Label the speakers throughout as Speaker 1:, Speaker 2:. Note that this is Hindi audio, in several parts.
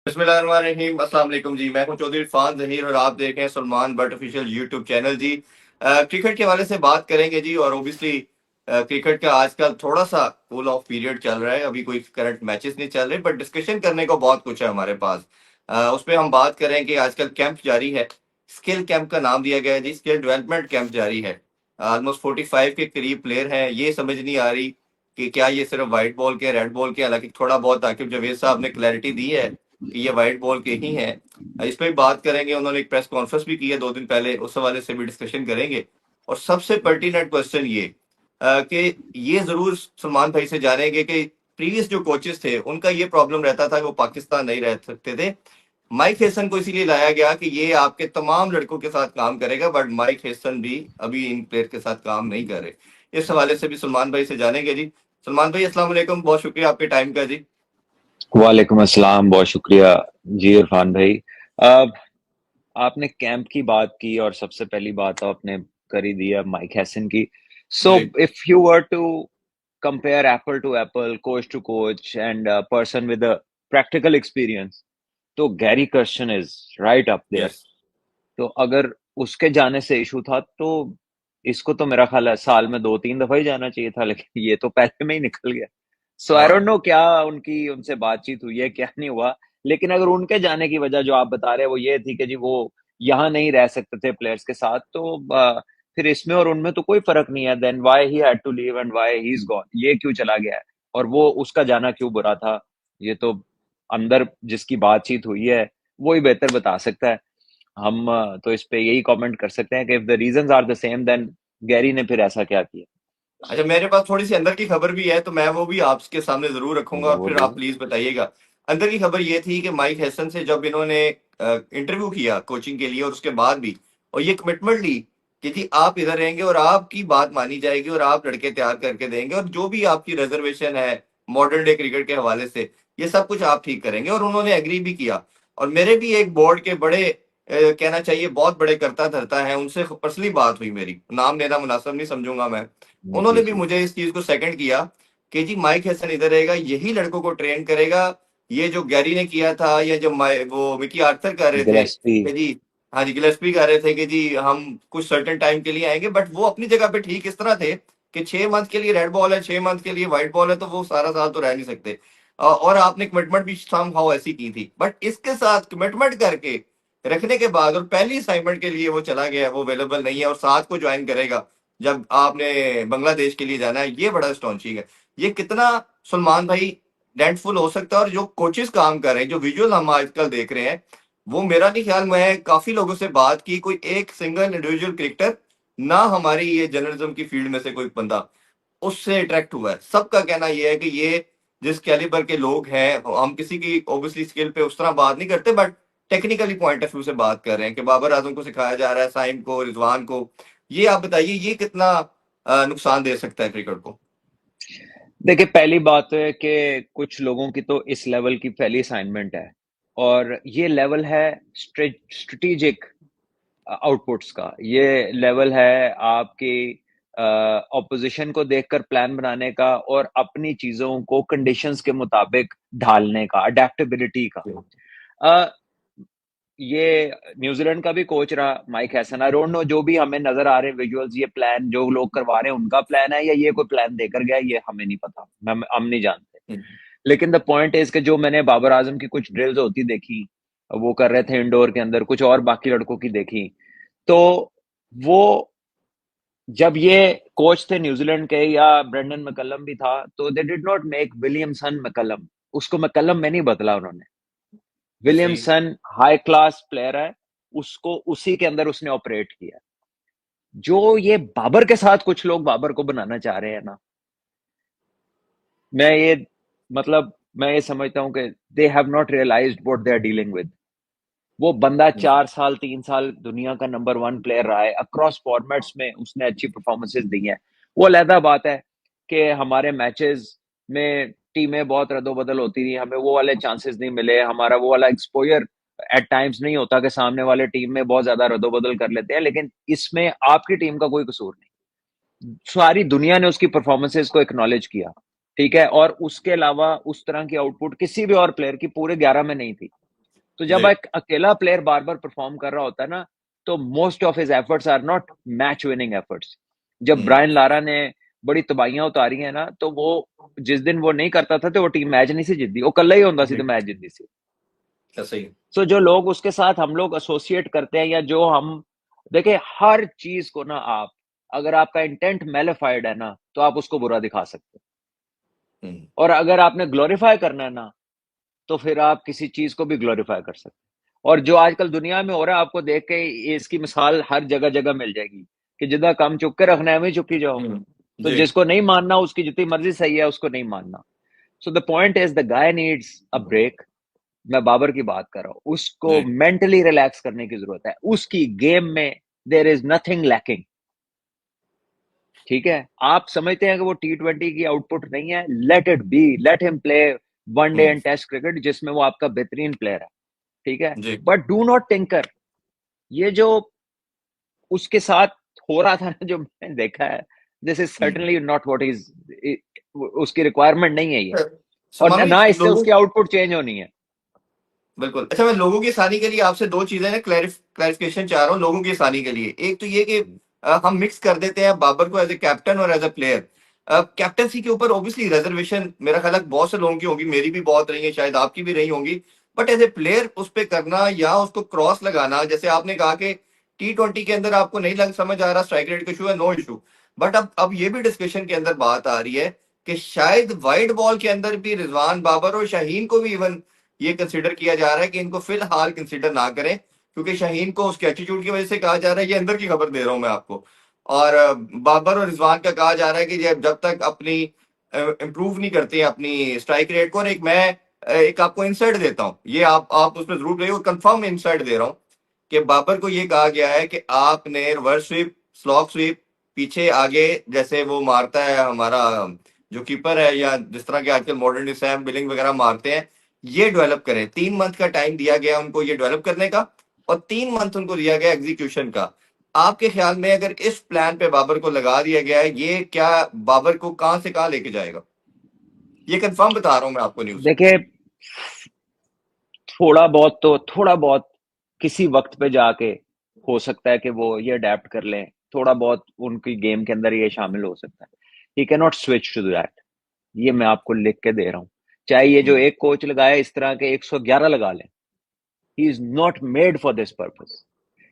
Speaker 1: बिस्मिल्लाहिर्रहमानिर्रहीम। अस्सलाम वालेकुम जी। मैं हूं चौधरी इरफान जहीर और आप देख रहे हैं Salman Butt official YouTube channel ji. Cricket के हवाले से बात करेंगे जी। और ओबियसली क्रिकेट का आजकल थोड़ा सा कूल ऑफ पीरियड चल रहा है, अभी कोई करंट मैचेस नहीं चल रहे, बट डिस्कशन करने को बहुत कुछ है हमारे पास। उस पर हम बात करें कि आजकल कैंप जारी है, स्किल कैंप का नाम दिया गया है जी, स्किल डेवलपमेंट कैंप जारी है। ऑलमोस्ट 45 के करीब प्लेयर हैं। ये समझ नहीं आ रही कि क्या ये सिर्फ व्हाइट बॉल के, रेड बॉल के, हालांकि थोड़ा बहुत आकिब जावेद साहब ने क्लैरिटी दी है कि ये व्हाइट बॉल के ही हैं। इस पे भी बात करेंगे। उन्होंने एक प्रेस कॉन्फ्रेंस भी की है 2 दिन पहले, उस हवाले से भी डिस्कशन करेंगे। और सबसे पर्टिनेंट क्वेश्चन ये कि ये जरूर सलमान भाई से जानेंगे कि प्रीवियस जो कोचेस थे उनका ये प्रॉब्लम रहता था कि वो पाकिस्तान नहीं रह सकते थे। माइक हेसन को इसीलिए लाया गया कि ये आपके तमाम लड़कों के साथ काम करेगा, बट माइक हेसन भी अभी इन प्लेयर के साथ काम नहीं कर रहे। इस हवाले से भी सलमान भाई से जानेंगे जी। सलमान भाई अस्सलाम वालेकुम, बहुत शुक्रिया आपके टाइम का जी।
Speaker 2: वालेकुम अस्सलाम, बहुत शुक्रिया जी इरफान भाई। अब आपने कैंप की बात की और सबसे पहली बात तो आपने कर ही दिया माइक हैसन की। सो
Speaker 1: जी।
Speaker 2: If you were to compare apple to apple, coach to coach and person with a practical experience, तो Gary Kirsten is right up there.
Speaker 1: Yes.
Speaker 2: तो अगर उसके जाने से इशू था तो इसको तो मेरा ख्याल है साल में 2-3 दफा ही जाना चाहिए था, लेकिन ये तो पहले में ही निकल गया। सो आई डोंट
Speaker 1: हाँ।
Speaker 2: नो क्या उनकी उनसे बातचीत हुई है, क्या नहीं हुआ। लेकिन अगर उनके जाने की वजह जो आप बता रहे हैं वो ये थी कि जी वो यहाँ नहीं रह सकते थे प्लेयर्स के साथ, तो फिर इसमें और उनमें तो कोई फर्क नहीं है। Then why he had to leave and why he is gone, ये क्यों चला गया है और वो उसका जाना क्यों बुरा था, ये तो अंदर जिसकी बातचीत हुई है वो ही बेहतर बता सकता है। हम तो इस पे यही कमेंट कर सकते हैं कि if the reasons are the same then Gary ने फिर ऐसा क्या किया।
Speaker 1: अच्छा, मेरे पास थोड़ी सी अंदर की खबर भी है, तो मैं वो भी आपके सामने जरूर रखूंगा और
Speaker 2: जरूर
Speaker 1: फिर आप
Speaker 2: जरूर।
Speaker 1: प्लीज बताइएगा। अंदर की खबर ये थी कि माइक हैसन से जब इन्होंने इंटरव्यू किया कोचिंग के लिए और उसके बाद भी, और ये कमिटमेंट ली कि जी आप इधर रहेंगे और आपकी बात मानी जाएगी और आप लड़के तैयार करके देंगे और जो भी आपकी रिजर्वेशन है मॉडर्न डे क्रिकेट के हवाले से, ये सब कुछ आप ठीक करेंगे। और उन्होंने एग्री भी किया। और मेरे भी एक बोर्ड के बड़े कहना चाहिए बहुत बड़े करता धरता है, उनसे पर्सनली बात हुई, मेरी नाम लेना मुनासिब नहीं समझूंगा मैं।
Speaker 2: जी
Speaker 1: उन्होंने भी
Speaker 2: जी।
Speaker 1: मुझे इस चीज को सेकंड किया कि जी माइक हैसन इधर रहेगा, यही लड़कों को ट्रेन करेगा। ये जो गैरी ने किया था या जो वो मिकी आर्थर कर रहे थे
Speaker 2: गिलेस्पी।
Speaker 1: कि जी, हाँ जी, गिलेस्पी कर रहे थे कि जी हम कुछ सर्टेन टाइम के लिए आएंगे, बट वो अपनी जगह पे ठीक इस तरह थे कि 6 मंथ के लिए रेड बॉल है, 6 मंथ के लिए व्हाइट बॉल है, तो वो सारा साल तो रह नहीं सकते। और आपने कमिटमेंट भी सम हाउ ऐसी की थी, बट इसके साथ कमिटमेंट करके रखने के बाद और पहली असाइनमेंट के लिए वो चला गया, वो अवेलेबल नहीं है और 7 को ज्वाइन करेगा जब आपने बांग्लादेश के लिए जाना है। ये बड़ा स्टॉन्चिंग है। ये कितना सलमान भाई डेंटफुल हो सकता है? और जो कोचेस काम कर रहे हैं, जो विजुअल हम आजकल देख रहे हैं, वो मेरा नहीं ख्याल, मैं काफी लोगों से बात की, कोई एक सिंगल इंडिविजुअल क्रिकेटर ना हमारी ये जर्नलिज्म की फील्ड में से कोई बंदा उससे अट्रैक्ट हुआ है। सबका कहना ये है कि ये जिस कैलिबर के लोग हैं, हम किसी की ऑब्वियसली स्किल पे उस तरह बात नहीं करते, but technically point of view से बात कर रहे हैं कि बाबर आजम को सिखाया जा रहा है, साइम को, रिजवान को। ये आप बताइए, ये कितना नुकसान दे सकता है क्रिकेट को?
Speaker 2: देखिए, पहली बात तो है कि कुछ लोगों की तो इस लेवल की पहली असाइनमेंट है और ये लेवल है स्ट्रेटेजिक आउटपुट्स का। ये लेवल है आपकी ऑपोजिशन को देखकर प्लान बनाने का और अपनी चीजों को कंडीशंस के मुताबिक ढालने का, अडेप्टेबिलिटी का। अ, ये न्यूजीलैंड का भी कोच रहा mic Hesson. I don't no, जो भी हमें नजर आ रहे हैं विजुअल्स, ये प्लान जो लोग करवा रहे हैं उनका प्लान है या ये कोई प्लान देकर गया, ये हमें नहीं पता, हम नहीं जानते। लेकिन द पॉइंट इज कि जो मैंने बाबर आजम की कुछ ड्रिल्स होती देखी, वो कर रहे थे इंडोर के अंदर, कुछ और बाकी लड़कों की देखी, तो वो जब ये कोच थे न्यूजीलैंड के या ब्रेंडन मैकलम भी था, तो they did not make Williamson McCullum, उसको मैकलम में नहीं बदला उन्होंने।
Speaker 1: जी।
Speaker 2: विलियमसन हाई क्लास प्लेयर है, उसको उसी के अंदर उसने ऑपरेट किया। जो ये बाबर के साथ कुछ लोग बाबर को बनाना चाह रहे हैं ना, मैं ये मतलब मैं ये समझता हूं कि they have not realized what they are dealing with. वो बंदा 4 साल 3 साल दुनिया का नंबर 1 प्लेयर रहा है, अक्रॉस फॉर्मेट्स में उसने अच्छी परफॉर्मेंसेस दी हैं। वो अलहदा बात है कि हमारे मैचेस में टीमें बहुत रद्दोबदल होती थी, हमें वो वाले चांसेस नहीं मिले, हमारा वो वाला एक्सपोजर एट टाइम्स नहीं होता कि सामने वाले टीम में बहुत ज्यादा रद्दोबदल कर लेते हैं, लेकिन इसमें आपकी टीम का कोई कसूर नहीं। सारी दुनिया ने उसकी परफॉर्मेंसेस को एक्नॉलेज किया, ठीक है, और उसके अलावा उस तरह की आउटपुट किसी भी और प्लेयर की पूरे 11 में नहीं थी। तो जब
Speaker 1: जी।
Speaker 2: एक अकेला प्लेयर बार बार परफॉर्म कर रहा होता है ना, तो most of his efforts are not match winning efforts. जब
Speaker 1: हम्म।
Speaker 2: ब्रायन लारा ने बड़ी तबाहियां उतारी है ना, तो वो जिस दिन वो नहीं करता था तो वो टीम मैच नहीं सी जितती, वो कल्ला ही होता सी
Speaker 1: जी।
Speaker 2: तो मैच जितती सी।
Speaker 1: सही है।
Speaker 2: सो जो लोग उसके साथ हम लोग एसोसिएट करते हैं, या जो हम देखिए, हर चीज को ना आप, अगर आपका इंटेंट मेलिफाइड है ना, तो आप उसको बुरा दिखा सकते हैं।
Speaker 1: हम्म।
Speaker 2: और अगर आपने ग्लोरीफाई करना है ना, तो फिर आप किसी चीज को भी ग्लोरीफाई कर सकते हैं। और जो आजकल दुनिया में हो रहा है, आपको देख के इसकी मिसाल हर जगह जगह मिल जाएगी कि जितना कम चुप के रखना है वही चुपकी जाओ। तो
Speaker 1: जी।
Speaker 2: जिसको नहीं मानना, उसकी जितनी मर्जी सही है, उसको नहीं मानना। So the point is, the guy needs a break. मैं बाबर की बात कर रहा हूं, उसको
Speaker 1: जी।
Speaker 2: मेंटली रिलैक्स करने की जरूरत है। उसकी गेम में देयर इज नथिंग लैकिंग। ठीक है, आप समझते हैं कि वो T20 की आउटपुट नहीं है, let it be, let him play one day
Speaker 1: hmm.
Speaker 2: And test cricket, जिसमें वो आपका बेहतरीन प्लेयर है। ठीक है,
Speaker 1: जी।
Speaker 2: But do not tinker. ये जो उसके साथ हो रहा था ना, जो मैंने देखा है, this is
Speaker 1: hmm.
Speaker 2: Certainly not what is, उसकी रिक्वायरमेंट नहीं है ये। और
Speaker 1: सलमान भाई,
Speaker 2: ना इससे
Speaker 1: लोगों,
Speaker 2: उसकी आउटपुट चेंज होनी है।
Speaker 1: बिल्कुल। अच्छा, मैं लोगों की आसानी के लिए आपसे दो चीजें ना क्लैरिफिकेशन चाह रहा हूँ लोगों की आसानी के लिए। एक तो ये कि हम मिक्स कर देते हैं बाबर को एज ए कैप्टन और एज ए प्लेयर। कैप्टनसी के ऊपर ऑब्वियसली रिजर्वेशन मेरा ख्याल है बहुत से लोगों की होगी, मेरी भी बहुत रही है, शायद आपकी भी रही होंगी। बट एज ए प्लेयर उस पर करना या उसको क्रॉस लगाना, जैसे आपने कहा कि T20 के अंदर आपको नहीं लग समझ आ रहा स्ट्राइक रेट का इशू है, नो इशू। बट अब ये भी डिस्कशन के अंदर बात आ रही है कि शायद वाइड बॉल के अंदर भी रिजवान, बाबर और शाहीन को भी इवन ये कंसिडर किया जा रहा है कि इनको फिलहाल कंसिडर ना करें, क्योंकि शाहीन को उसके एटीट्यूड की वजह से कहा जा रहा है, ये अंदर की खबर दे रहा हूं मैं आपको। और बाबर और रिजवान का कहा जा रहा है कि जब तक अपनी इम्प्रूव नहीं करते हैं अपनी स्ट्राइक रेट को। और एक मैं एक आपको इंसाइट देता हूँ, ये आप उसमें जरूर रहिए, कंफर्म इंसाइट दे रहा हूँ कि बाबर को ये कहा गया है कि आपने रिवर्स स्वीप, स्लॉक स्वीप, पीछे आगे जैसे वो मारता है हमारा जो कीपर है, या जिस तरह के आजकल मॉडर्न सैम बिलिंग वगैरह मारते हैं, ये डेवलप करें। 3 मंथ का टाइम दिया गया उनको ये डेवलप करने का, और 3 मंथ उनको दिया गया एग्जीक्यूशन का। आपके ख्याल में अगर इस प्लान पे बाबर को लगा दिया गया है, ये क्या बाबर को कहां से कहां लेके जाएगा? ये कंफर्म बता रहा हूं मैं आपको न्यूज।
Speaker 2: देखिए, थोड़ा बहुत किसी वक्त पे जाके हो सकता है कि वो ये अडेप्ट कर लें। थोड़ा बहुत उनकी गेम के अंदर ये शामिल हो सकता है। He can not switch to that. ये मैं आपको लिख के दे रहा हूं। चाहे ये जो
Speaker 1: हम्म।
Speaker 2: एक कोच लगाए, इस तरह के 111 लगा लें, ही is not made for this purpose.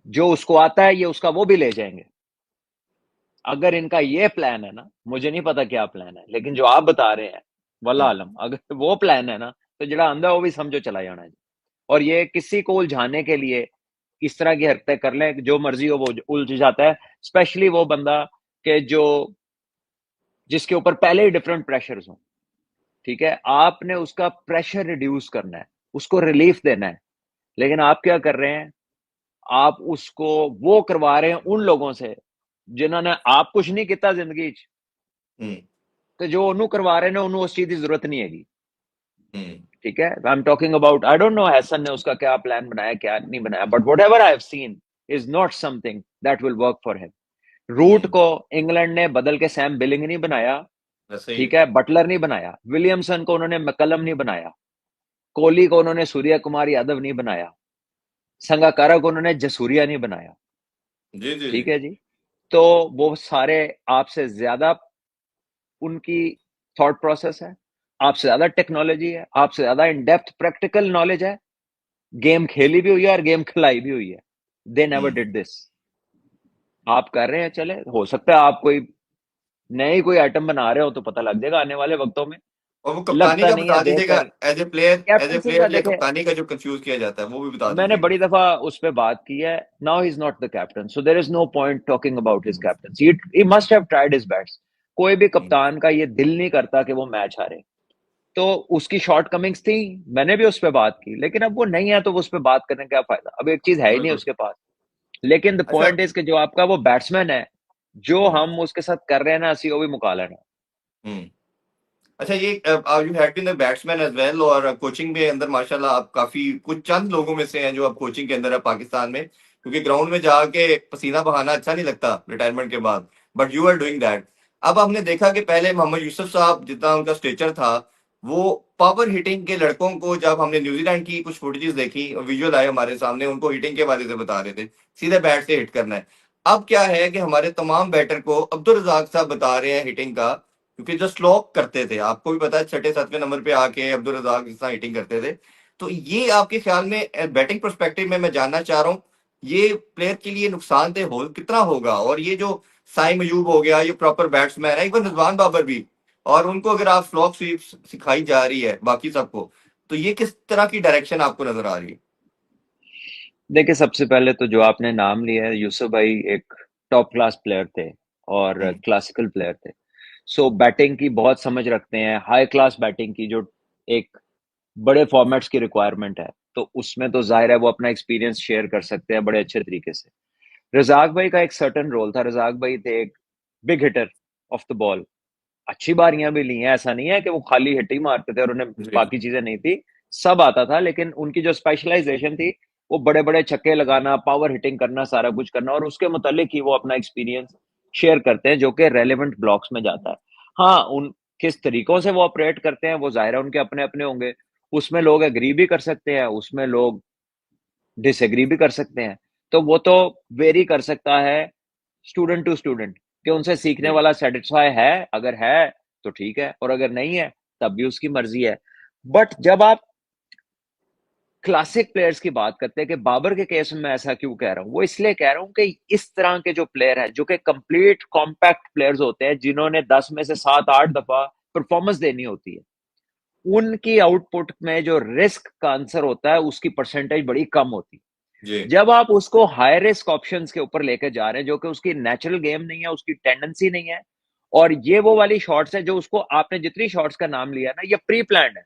Speaker 2: जो उसको आता है, ये उसका वो भी ले जाएंगे। अगर इनका ये प्लान है ना, मुझे नहीं पता क्या प्लान है, लेकिन जो आप बता रहे हैं, वल्ला
Speaker 1: हम्म।
Speaker 2: आलम, अगर वो प्लान है ना, तो जरा अंधा वो भी समझो चला जाना है। और ये किसी को उलझाने के लिए इस तरह की हरकतें कर लें, जो मर्जी हो वो उलझ जाता है। स्पेशली वो बंदा के जो जिसके ऊपर पहले ही डिफरेंट प्रेशर्स हो। ठीक है, आपने उसका प्रेशर रिड्यूस करना है, उसको रिलीफ देना है। लेकिन आप क्या कर रहे हैं, आप उसको वो करवा रहे हैं उन लोगों से जिन्होंने आप कुछ नहीं किया जिंदगी च।
Speaker 1: हम्म।
Speaker 2: तो जो उन्होंने करवा रहे हैं उन्होंने उस चीज की जरूरत नहीं हैगी।
Speaker 1: हम्म।
Speaker 2: ठीक है, I am talking about, I don't know Hesson ने उसका क्या प्लान बनाया क्या नहीं बनाया, but whatever I have seen is not something that will work for him. Root
Speaker 1: हम्म।
Speaker 2: को इंग्लैंड ने बदल के सैम बिलिंग नहीं बनाया।
Speaker 1: वैसे ही।
Speaker 2: ठीक है, बटलर नहीं बनाया, विलियमसन को उन्होंने मैकलम नहीं बनाया, कोहली को उन्होंने सूर्य कुमार यादव नहीं बनाया, संगाकारा को उन्होंने जसूरिया नहीं बनाया।
Speaker 1: जी जी जी।
Speaker 2: ठीक है जी। तो वो सारे आपसे ज्यादा उनकी थॉट प्रोसेस है, आपसे ज्यादा टेक्नोलॉजी है, आपसे ज्यादा इन डेप्थ प्रैक्टिकल नॉलेज है। गेम खेली भी हुई है और गेम खिलाई भी हुई है। They never
Speaker 1: hmm.
Speaker 2: Did this. आप कर रहे हैं, चले, हो सकता है आप कोई नए कोई आइटम बना रहे हो, तो पता लग जाएगा आने वाले वक्तों में।
Speaker 1: और वो कप्तानी
Speaker 2: लगता
Speaker 1: का
Speaker 2: नहीं है
Speaker 1: बता दीजिएगा,
Speaker 2: देखकर।
Speaker 1: As a player, as a
Speaker 2: captaincy का
Speaker 1: प्लेयर या
Speaker 2: देखे,
Speaker 1: कप्तानी का जो कंफ्यूज किया जाता है वो भी बता
Speaker 2: मैंने
Speaker 1: दीजिएगा।
Speaker 2: बड़ी दफा उस पर बात की है। Now he is not the captain, so there is no point talking about his
Speaker 1: hmm.
Speaker 2: Captaincy. He must have tried his best. कोई भी
Speaker 1: हम्म।
Speaker 2: कप्तान का ये दिल नहीं करता कि वो मैच हारे। तो उसकी शॉर्ट कमिंग्स थी, मैंने भी उस पर बात की, लेकिन अब वो नहीं है तो उस पर बात करने का क्या फायदा, अब एक चीज है ही नहीं
Speaker 1: बिल्कुल।
Speaker 2: उसके पास। लेकिन द
Speaker 1: अच्छा।
Speaker 2: पॉइंट इज कि जो आपका वो बैट्समैन है, जो
Speaker 1: हम्म।
Speaker 2: हम उसके साथ कर रहे हैं ना, असी वो भी मुका लेना।
Speaker 1: हम्म। अच्छा, ये you had been the batsman as well, और कोचिंग में अंदर माशाल्लाह आप काफी कुछ चंद लोगों में से हैं जो अब कोचिंग के अंदर है पाकिस्तान में, क्योंकि ग्राउंड में जाके पसीना बहाना अच्छा नहीं लगता रिटायरमेंट के बाद, but you are doing that. अब हमने देखा कि पहले मोहम्मद यूसुफ साहब जितना उनका स्टेचर था, वो पावर हिटिंग के लड़कों को, जब हमने न्यूजीलैंड की कुछ फुटेजेस देखी और विजुअल आए हमारे सामने, उनको हिटिंग के बारे से बता रहे थे सीधे बैट से हिट करना है। अब क्या है कि हमारे तमाम बैटर को अब्दुल रजाक साहब बता रहे हैं हिटिंग का, क्योंकि जो स्लोप करते थे, आपको भी पता है, छठे सातवें नंबर पे आके अब्दुल रजाक इस तरह हिटिंग करते थे। तो ये आपके ख्याल में बैटिंग परस्पेक्टिव में मैं जानना चाह रहा हूँ, ये प्लेयर के लिए नुकसानदेह हो कितना होगा? और ये जो साइम अयूब हो गया, ये प्रॉपर बैट्समैन है, इवन रिजवान बाबर भी, और उनको अगर आप फ्लॉक स्वीप सिखाई जा रही है बाकी सबको, तो ये किस तरह की डायरेक्शन आपको नजर आ रही है?
Speaker 2: देखिए, सबसे पहले तो जो आपने नाम लिया है, यूसुफ भाई एक टॉप क्लास प्लेयर थे और
Speaker 1: हम्म,
Speaker 2: क्लासिकल प्लेयर थे। सो बैटिंग की बहुत समझ रखते हैं, हाई क्लास बैटिंग की, जो एक बड़े फॉर्मेट्स की रिक्वायरमेंट है। तो उसमें तो जाहिर है वो अपना एक्सपीरियंस शेयर कर सकते हैं बड़े अच्छे तरीके से। रजाक भाई का एक सर्टन रोल था। रजाक भाई थे एक big hitter of the ball. अच्छी बारियां भी ली हैं, ऐसा नहीं है कि वो खाली हिट ही मारते थे और उन्हें
Speaker 1: जी
Speaker 2: बाकी चीजें नहीं थी। सब आता था, लेकिन उनकी जो स्पेशलाइजेशन थी वो बड़े बड़े छक्के लगाना, पावर हिटिंग करना, सारा कुछ करना, और उसके मुतालिक ही वो अपना एक्सपीरियंस शेयर करते हैं जो कि रेलेवेंट ब्लॉक्स में जाता है। हाँ, उन किस तरीकों से वो ऑपरेट करते हैं वो जाहिर है उनके अपने अपने होंगे। उसमें लोग एग्री भी कर सकते हैं, उसमें लोग डिसएग्री भी कर सकते हैं। तो वो तो वेरी कर सकता है स्टूडेंट टू स्टूडेंट, कि उनसे सीखने
Speaker 1: जी
Speaker 2: वाला सेटिस्फाई है, अगर है तो ठीक है, और अगर नहीं है तब भी उसकी मर्जी है। बट जब आप क्लासिक प्लेयर्स की बात करते हैं, कि बाबर के केस में मैं ऐसा क्यों कह रहा हूं, वो इसलिए कह रहा हूं कि इस तरह के जो प्लेयर हैं, जो कि कंप्लीट कॉम्पैक्ट प्लेयर्स होते हैं, जिन्होंने 10 में से 7-8 दफा परफॉर्मेंस देनी होती है, उनकी आउटपुट में जो रिस्क का आंसर होता है उसकी परसेंटेज बड़ी कम होती है।
Speaker 1: जी
Speaker 2: जब आप उसको हाई रिस्क ऑप्शंस के ऊपर लेके जा रहे हैं, जो कि उसकी नेचुरल गेम नहीं है, उसकी टेंडेंसी नहीं है, और ये वो वाली शॉट्स है जो उसको, आपने जितनी शॉट्स का नाम लिया ना, ये प्री प्लान है।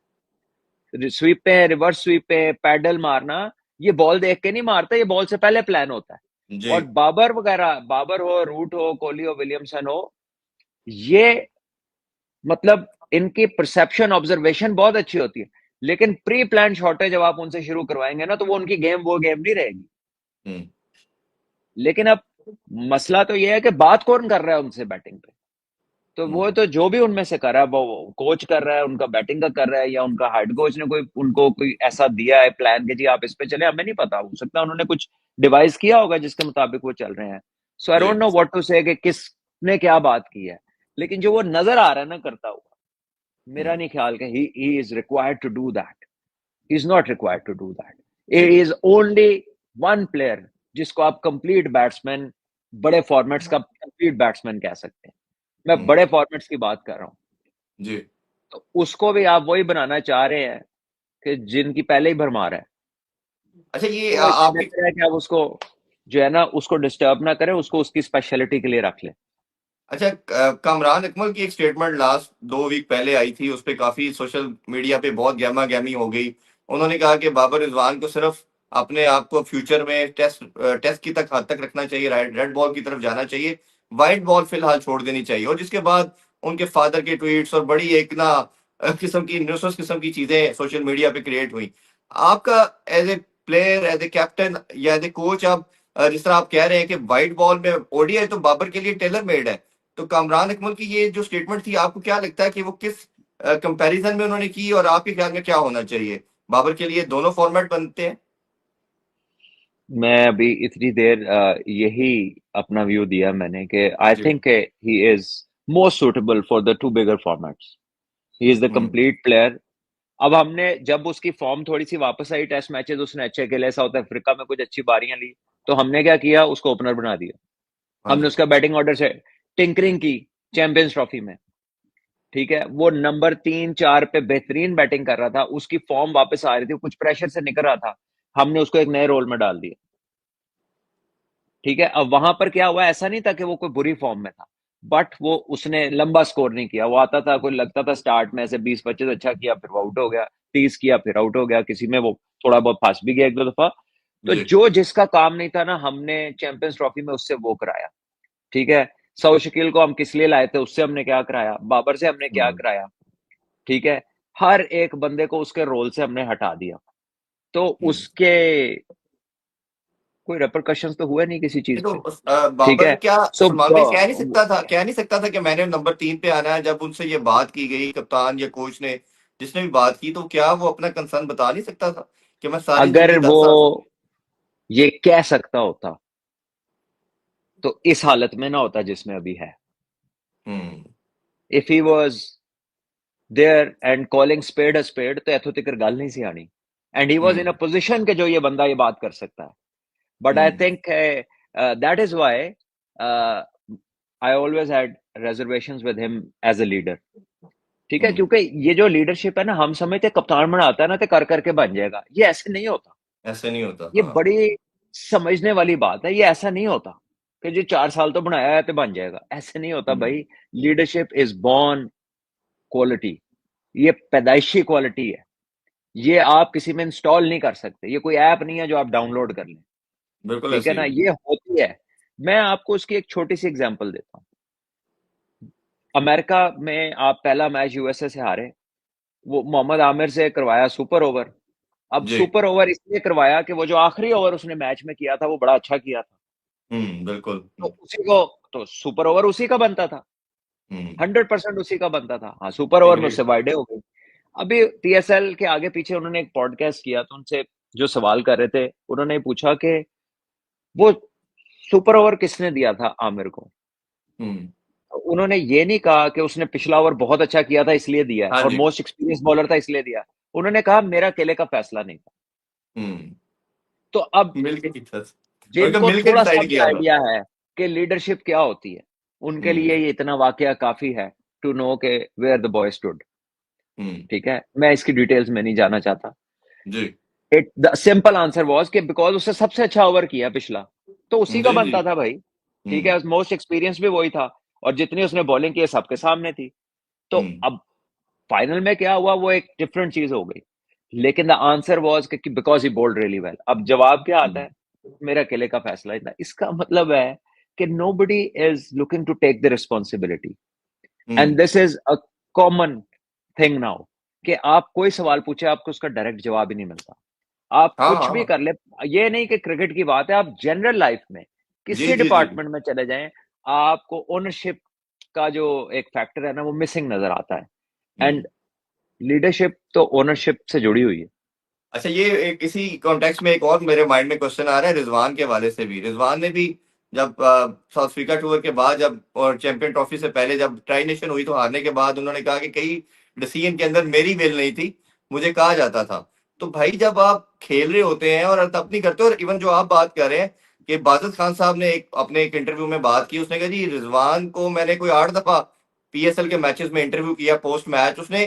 Speaker 2: स्वीप पे, रिवर्स स्वीप पे, पैडल मारना, ये बॉल देख के नहीं मारता, ये बॉल से पहले प्लान होता है।
Speaker 1: जी
Speaker 2: और बाबर वगैरह, बाबर हो, रूट हो, कोहली हो, विलियमसन हो, ये मतलब इनकी परसेप्शन, ऑब्जर्वेशन बहुत अच्छी होती है। लेकिन प्री प्लान शॉट है, जब आप उनसे शुरू करवाएंगे ना, तो वो उनकी गेम वो गेम नहीं रहेगी।
Speaker 1: हम्म
Speaker 2: लेकिन अब मसला तो ये है कि बात कौन कर रहा है उनसे बैटिंग पे। तो वो
Speaker 1: हम्म,
Speaker 2: तो जो भी उनमें से कर रहा है, वो कोच कर रहा है, उनका बैटिंग का कर रहा है, या उनका हेड कोच ने कोई उनको कोई ऐसा दिया है प्लान कि जी आप इस पे चले, हमें नहीं पता, हो सकता है उन्होंने कुछ डिवाइस किया होगा जिसके मुताबिक वो चल रहे हैं। सो आई
Speaker 1: जी
Speaker 2: डोंट नो व्हाट टू से कि किसने क्या बात की है। लेकिन जो वो नजर आ रहा है ना करता हुआ, मेरा
Speaker 1: हम्म,
Speaker 2: नहीं ख्याल कि he is required to do that. He is not required to do that.
Speaker 1: जी
Speaker 2: he is only one player जिसको आप कंप्लीट बैट्समैन, बड़े फॉर्मेट्स का कंप्लीट बैट्समैन कह सकते हैं। मैं
Speaker 1: हम्म,
Speaker 2: बड़े फॉर्मेट्स की बात कर रहा हूँ।
Speaker 1: जी
Speaker 2: तो उसको भी आप वही बनाना चाह रहे हैं कि जिनकी पहले ही भरमार है।
Speaker 1: अच्छा, ये
Speaker 2: तो इससे
Speaker 1: आपकी,
Speaker 2: बेहतर है कि आप उसको जो है ना, उसको डिस्टर्ब ना करें, उसको उसकी स्पेशलिटी के लिए रख लें।
Speaker 1: अच्छा, कामरान अकमल की एक स्टेटमेंट लास्ट 2 वीक पहले आई थी, उस पर काफी सोशल मीडिया पे बहुत गहमा गहमी हो गई। उन्होंने कहा कि बाबर रिजवान को सिर्फ अपने आप को फ्यूचर में टेस्ट की तक हद तक रखना चाहिए, रेड बॉल की तरफ जाना चाहिए, व्हाइट बॉल फिलहाल छोड़ देनी चाहिए। और जिसके बाद उनके फादर के ट्वीट्स और बड़ी एक ना किस्म की न्यूसेंस किस्म की चीजें सोशल मीडिया पे क्रिएट हुई। आपका as a player, as a captain or as a coach, आप जिस तरह आप कह रहे हैं कि व्हाइट बॉल में ओडीआई तो बाबर के लिए टेलर मेड है, तो कामरान अकमल की ये जो स्टेटमेंट थी, आपको क्या लगता है कि वो किस कंपैरिजन में उन्होंने की, और आपके ख्याल में क्या होना चाहिए? बाबर के लिए दोनों फॉर्मेट बनते हैं?
Speaker 2: मैं अभी इतनी देर यही अपना व्यू दिया मैंने, कि आई
Speaker 1: जी
Speaker 2: think he is most suitable for the two bigger formats. He is the
Speaker 1: hmm,
Speaker 2: complete player. अब हमने जब उसकी फॉर्म थोड़ी सी वापस आई, टेस्ट मैचेस उसने अच्छे खेले, साउथ अफ्रीका में कुछ अच्छी बारियां ली, तो हमने क्या किया, उसको ओपनर बना दिया।
Speaker 1: हाँ
Speaker 2: हमने
Speaker 1: जी
Speaker 2: उसका बैटिंग ऑर्डर से टिंकरिंग की चैंपियंस ट्रॉफी में। ठीक है, वो नंबर 3-4 पे बेहतरीन बैटिंग कर रहा था, उसकी फॉर्म वापस आ रही थी, कुछ प्रेशर से निकल रहा था, हमने उसको एक नए रोल में डाल दिया। ठीक है, अब वहां पर क्या हुआ, ऐसा नहीं था कि वो कोई बुरी फॉर्म में था, बट वो उसने लंबा स्कोर नहीं किया। वो आता था, कोई लगता था स्टार्ट में ऐसे 20-25 अच्छा किया, फिर वो आउट हो गया, 30 किया फिर आउट हो गया, किसी में वो थोड़ा बहुत फंस भी गया एक दो दफा। तो
Speaker 1: जी
Speaker 2: जो जिसका काम नहीं था ना, हमने चैंपियंस ट्रॉफी में उससे वो कराया। ठीक है, सौ शकील को हम किस लिए लाए थे, उससे हमने क्या कराया, बाबर से हमने क्या
Speaker 1: हम्म,
Speaker 2: कराया। ठीक है, हर एक बंदे को उसके रोल से हमने हटा दिया। तो
Speaker 1: हम्म।
Speaker 2: उसके कोई रेपरकशंस तो हुए नहीं किसी
Speaker 1: ये
Speaker 2: चीज
Speaker 1: तो
Speaker 2: पे। ठीक
Speaker 1: बाबर
Speaker 2: है।
Speaker 1: क्या,
Speaker 2: सो
Speaker 1: सलमान भाई कह नहीं सकता था, कह नहीं सकता था कि मैंने नंबर 3 पे आना है? जब उनसे ये बात की गई कप्तान या कोच ने, जिसने भी बात की, तो क्या वो अपना कंसर्न बता नहीं सकता था कि मैं सारी
Speaker 2: अगर
Speaker 1: जिंदगी
Speaker 2: वो
Speaker 1: 10 साल से।
Speaker 2: ये कह सकता होता तो इस हालत में ना होता जिसमें अभी है।
Speaker 1: Hmm.
Speaker 2: If he was there and calling spade a spade तो इथों तक गल नहीं सी आनी। And he was in a
Speaker 1: hmm.
Speaker 2: Position के जो ये बंदा ये बात कर सकता है। But I
Speaker 1: hmm.
Speaker 2: Think that is why I always had reservations with him as a leader। ठीक है,
Speaker 1: हम्म।
Speaker 2: क्योंकि ये जो लीडरशिप है ना, हम समझते कप्तान बनाता है ना तो कर करके बन जाएगा, ये ऐसे नहीं होता।
Speaker 1: ऐसे नहीं होता,
Speaker 2: ये
Speaker 1: हाँ।
Speaker 2: बड़ी समझने वाली बात है, ये ऐसा नहीं होता कि जी 4 साल तो बनाया है तो बन जाएगा, ऐसे नहीं होता
Speaker 1: हम्म।
Speaker 2: भाई। लीडरशिप इज बॉर्न क्वालिटी, ये पैदाइशी क्वालिटी है। ये आप किसी में इंस्टॉल नहीं कर सकते, ये कोई ऐप नहीं है जो आप डाउनलोड कर लें।
Speaker 1: बिल्कुल
Speaker 2: ठीक है
Speaker 1: ऐसे
Speaker 2: ना,
Speaker 1: ही।
Speaker 2: ये होती है। मैं आपको उसकी एक छोटी सी एग्जांपल देता हूँ। अमेरिका में आप पहला मैच यूएसए से हारे, वो मोहम्मद आमिर से करवाया सुपर ओवर। अब
Speaker 1: जी।
Speaker 2: सुपर ओवर इसलिए करवाया कि वो जो आखिरी ओवर उसने मैच में किया था वो बड़ा अच्छा किया था।
Speaker 1: बिल्कुल।
Speaker 2: तो उसी को, तो सुपर ओवर उसी का बनता था,
Speaker 1: हम्म।
Speaker 2: 100% उसी का बनता था। हाँ, सुपर ओवर में
Speaker 1: एग्रीड।
Speaker 2: उससे वाइडे हो गई। अभी पीएसएल के आगे पीछे उन्होंने एक पॉडकास्ट किया तो उनसे जो सवाल कर रहे थे, उन्होंने पूछा कि वो सुपर ओवर किसने दिया था आमिर को।
Speaker 1: हम्म।
Speaker 2: तो उन्होंने ये नहीं कहा कि उसने पिछला ओवर बहुत अच्छा किया था इसलिए दिया है
Speaker 1: हाँ
Speaker 2: और
Speaker 1: जी।
Speaker 2: मोस्ट एक्सपीरियंस बॉलर था इसलिए दिया। उन्होंने कहा मेरा अकेले का फैसला नहीं था।
Speaker 1: हम्म।
Speaker 2: तो अब
Speaker 1: मिलके की था। उनका
Speaker 2: जिनको
Speaker 1: मिलके
Speaker 2: थोड़ा सा
Speaker 1: डिसाइड
Speaker 2: भी
Speaker 1: किया था।
Speaker 2: आइडिया है कि लीडरशिप क्या होती है, उनके लिए
Speaker 1: हम्म।
Speaker 2: ये इतना वाकया काफी है टू नो के where the boy stood.
Speaker 1: Hmm.
Speaker 2: ठीक है, मैं इसकी डिटेल्स में नहीं जाना चाहता।
Speaker 1: जी।
Speaker 2: It the simple answer was कि बिकॉज उसने सबसे अच्छा ओवर किया पिछला, तो उसी का
Speaker 1: जी जी।
Speaker 2: बनता था भाई। ठीक
Speaker 1: हम्म।
Speaker 2: है, मोस्ट एक्सपीरियंस भी वही था और जितनी उसने बॉलिंग की है सबके सामने थी। तो
Speaker 1: हम्म।
Speaker 2: अब फाइनल में क्या हुआ वो एक डिफरेंट चीज हो गई, लेकिन द आंसर वाज कि because he bowled really well. अब जवाब क्या आता
Speaker 1: हम्म।
Speaker 2: है, मेरा अकेले का फैसला ही था। इसका मतलब है कि nobody is looking to take the responsibility and
Speaker 1: hmm.
Speaker 2: This is a common thing now, कि आप कोई सवाल पूछे आपको उसका डायरेक्ट जवाब ही नहीं मिलता। आप
Speaker 1: हाँ
Speaker 2: कुछ भी
Speaker 1: हाँ।
Speaker 2: कर ले, ये नहीं कि क्रिकेट की बात है, आप जनरल लाइफ में
Speaker 1: जी
Speaker 2: किसी
Speaker 1: जी जी।
Speaker 2: डिपार्टमेंट में चले जाएं, आपको ओनरशिप का जो एक फैक्टर है ना वो मिसिंग नजर आता है।
Speaker 1: हम्म।
Speaker 2: एंड लीडरशिप तो ओनरशिप से जुड़ी हुई है।
Speaker 1: अच्छा, ये एक इसी कॉन्टेक्स्ट में एक और मेरे माइंड में क्वेश्चन आ रहा है रिजवान के हवाले से भी। रिजवान ने भी जब साउथ अफ्रीका टूर के बाद, जब और चैंपियन ट्रॉफी से पहले जब ट्राई नेशन हुई तो हारने के बाद उन्होंने कहा कि कई डिसीजन के अंदर मेरी विल नहीं थी, मुझे कहा जाता था। तो भाई जब आप खेल रहे होते हैं और तब नहीं करते, और इवन जो आप बात कर रहे हैं कि बादल खान साहब ने एक अपने एक इंटरव्यू में बात की, उसने कहा जी रिजवान को मैंने कोई 8 दफा पीएसएल के मैचेस में इंटरव्यू किया पोस्ट मैच, उसने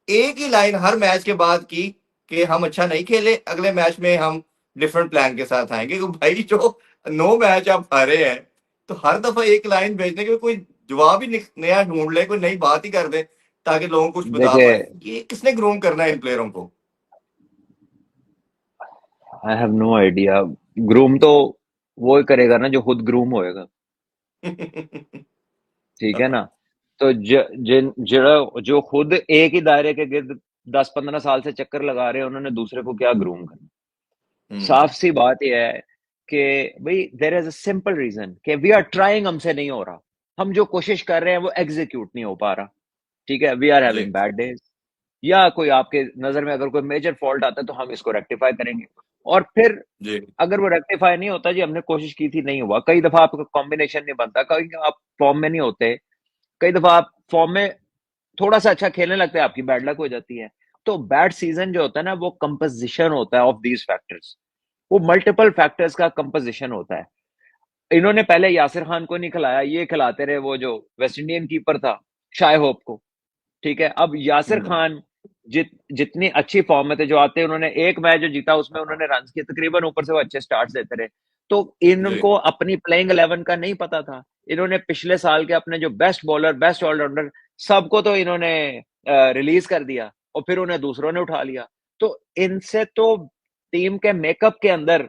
Speaker 1: एक ही लाइन हर मैच के बाद की कि हम अच्छा नहीं खेले, अगले मैच में हम डिफरेंट प्लान के साथ आएंगे। तो भाई जो 9 मैच आप हारे हैं, तो हर दफा एक लाइन भेजने के कोई जवाब ही नया ढूंढ ले, कोई नई बात ही कर दे ताकि लोगों को कुछ बता
Speaker 2: देखिए,
Speaker 1: पाए। ये किसने ग्रूम करना है इन प्लेयरों को?
Speaker 2: I have no idea. Groom तो वो ही करेगा ना जो खुद ग्रूम होएगा। ठीक है ना। तो जो खुद एक ही दायरे के गिर्द 10-15 साल से चक्कर लगा रहे हैं, उन्होंने दूसरे को क्या ग्रूम करना।
Speaker 1: हम्म।
Speaker 2: साफ सी बात यह है कि भाई there is a simple reason कि वी आर ट्राइंग, हमसे नहीं हो रहा। हम जो कोशिश कर रहे हैं वो एग्जीक्यूट नहीं हो पा रहा। ठीक है, वी आर
Speaker 1: जी
Speaker 2: हैविंग बैड डेज, या कोई आपके नजर में अगर कोई मेजर फॉल्ट आता है तो हम इसको रेक्टिफाई करेंगे। और फिर
Speaker 1: जी।
Speaker 2: अगर वो रेक्टिफाई नहीं होता, जी हमने कोशिश की थी नहीं हुआ, कई दफा आपका कॉम्बिनेशन नहीं बनता, कई आप फॉर्म में नहीं होते, कई दफा आप फॉर्म में थोड़ा सा अच्छा खेलने लगते हैं, आपकी बैड लक हो जाती है। तो बैड सीजन जो होता है ना वो कंपोजिशन होता है ऑफ दीज फैक्टर्स, वो मल्टीपल फैक्टर्स का कंपोजिशन होता है। इन्होंने पहले यासिर खान को नहीं खिलाया, ये खिलाते रहे वो जो वेस्ट इंडियन कीपर था शाय होप को। ठीक है, अब यासिर
Speaker 1: हम्म।
Speaker 2: खान जितनी अच्छी फॉर्म में थे, जो आते उन्होंने एक मैच जो जीता उसमें उन्होंने रन किए तकरीबन, ऊपर से वो अच्छे स्टार्ट देते रहे। तो
Speaker 1: जी।
Speaker 2: इनको अपनी प्लेइंग 11 का नहीं पता था। इन्होंने पिछले साल के अपने जो बेस्ट बॉलर बेस्ट ऑलराउंडर सबको तो इन्होंने रिलीज कर दिया और फिर उन्हें दूसरों ने उठा लिया। तो इनसे तो टीम के मेकअप के अंदर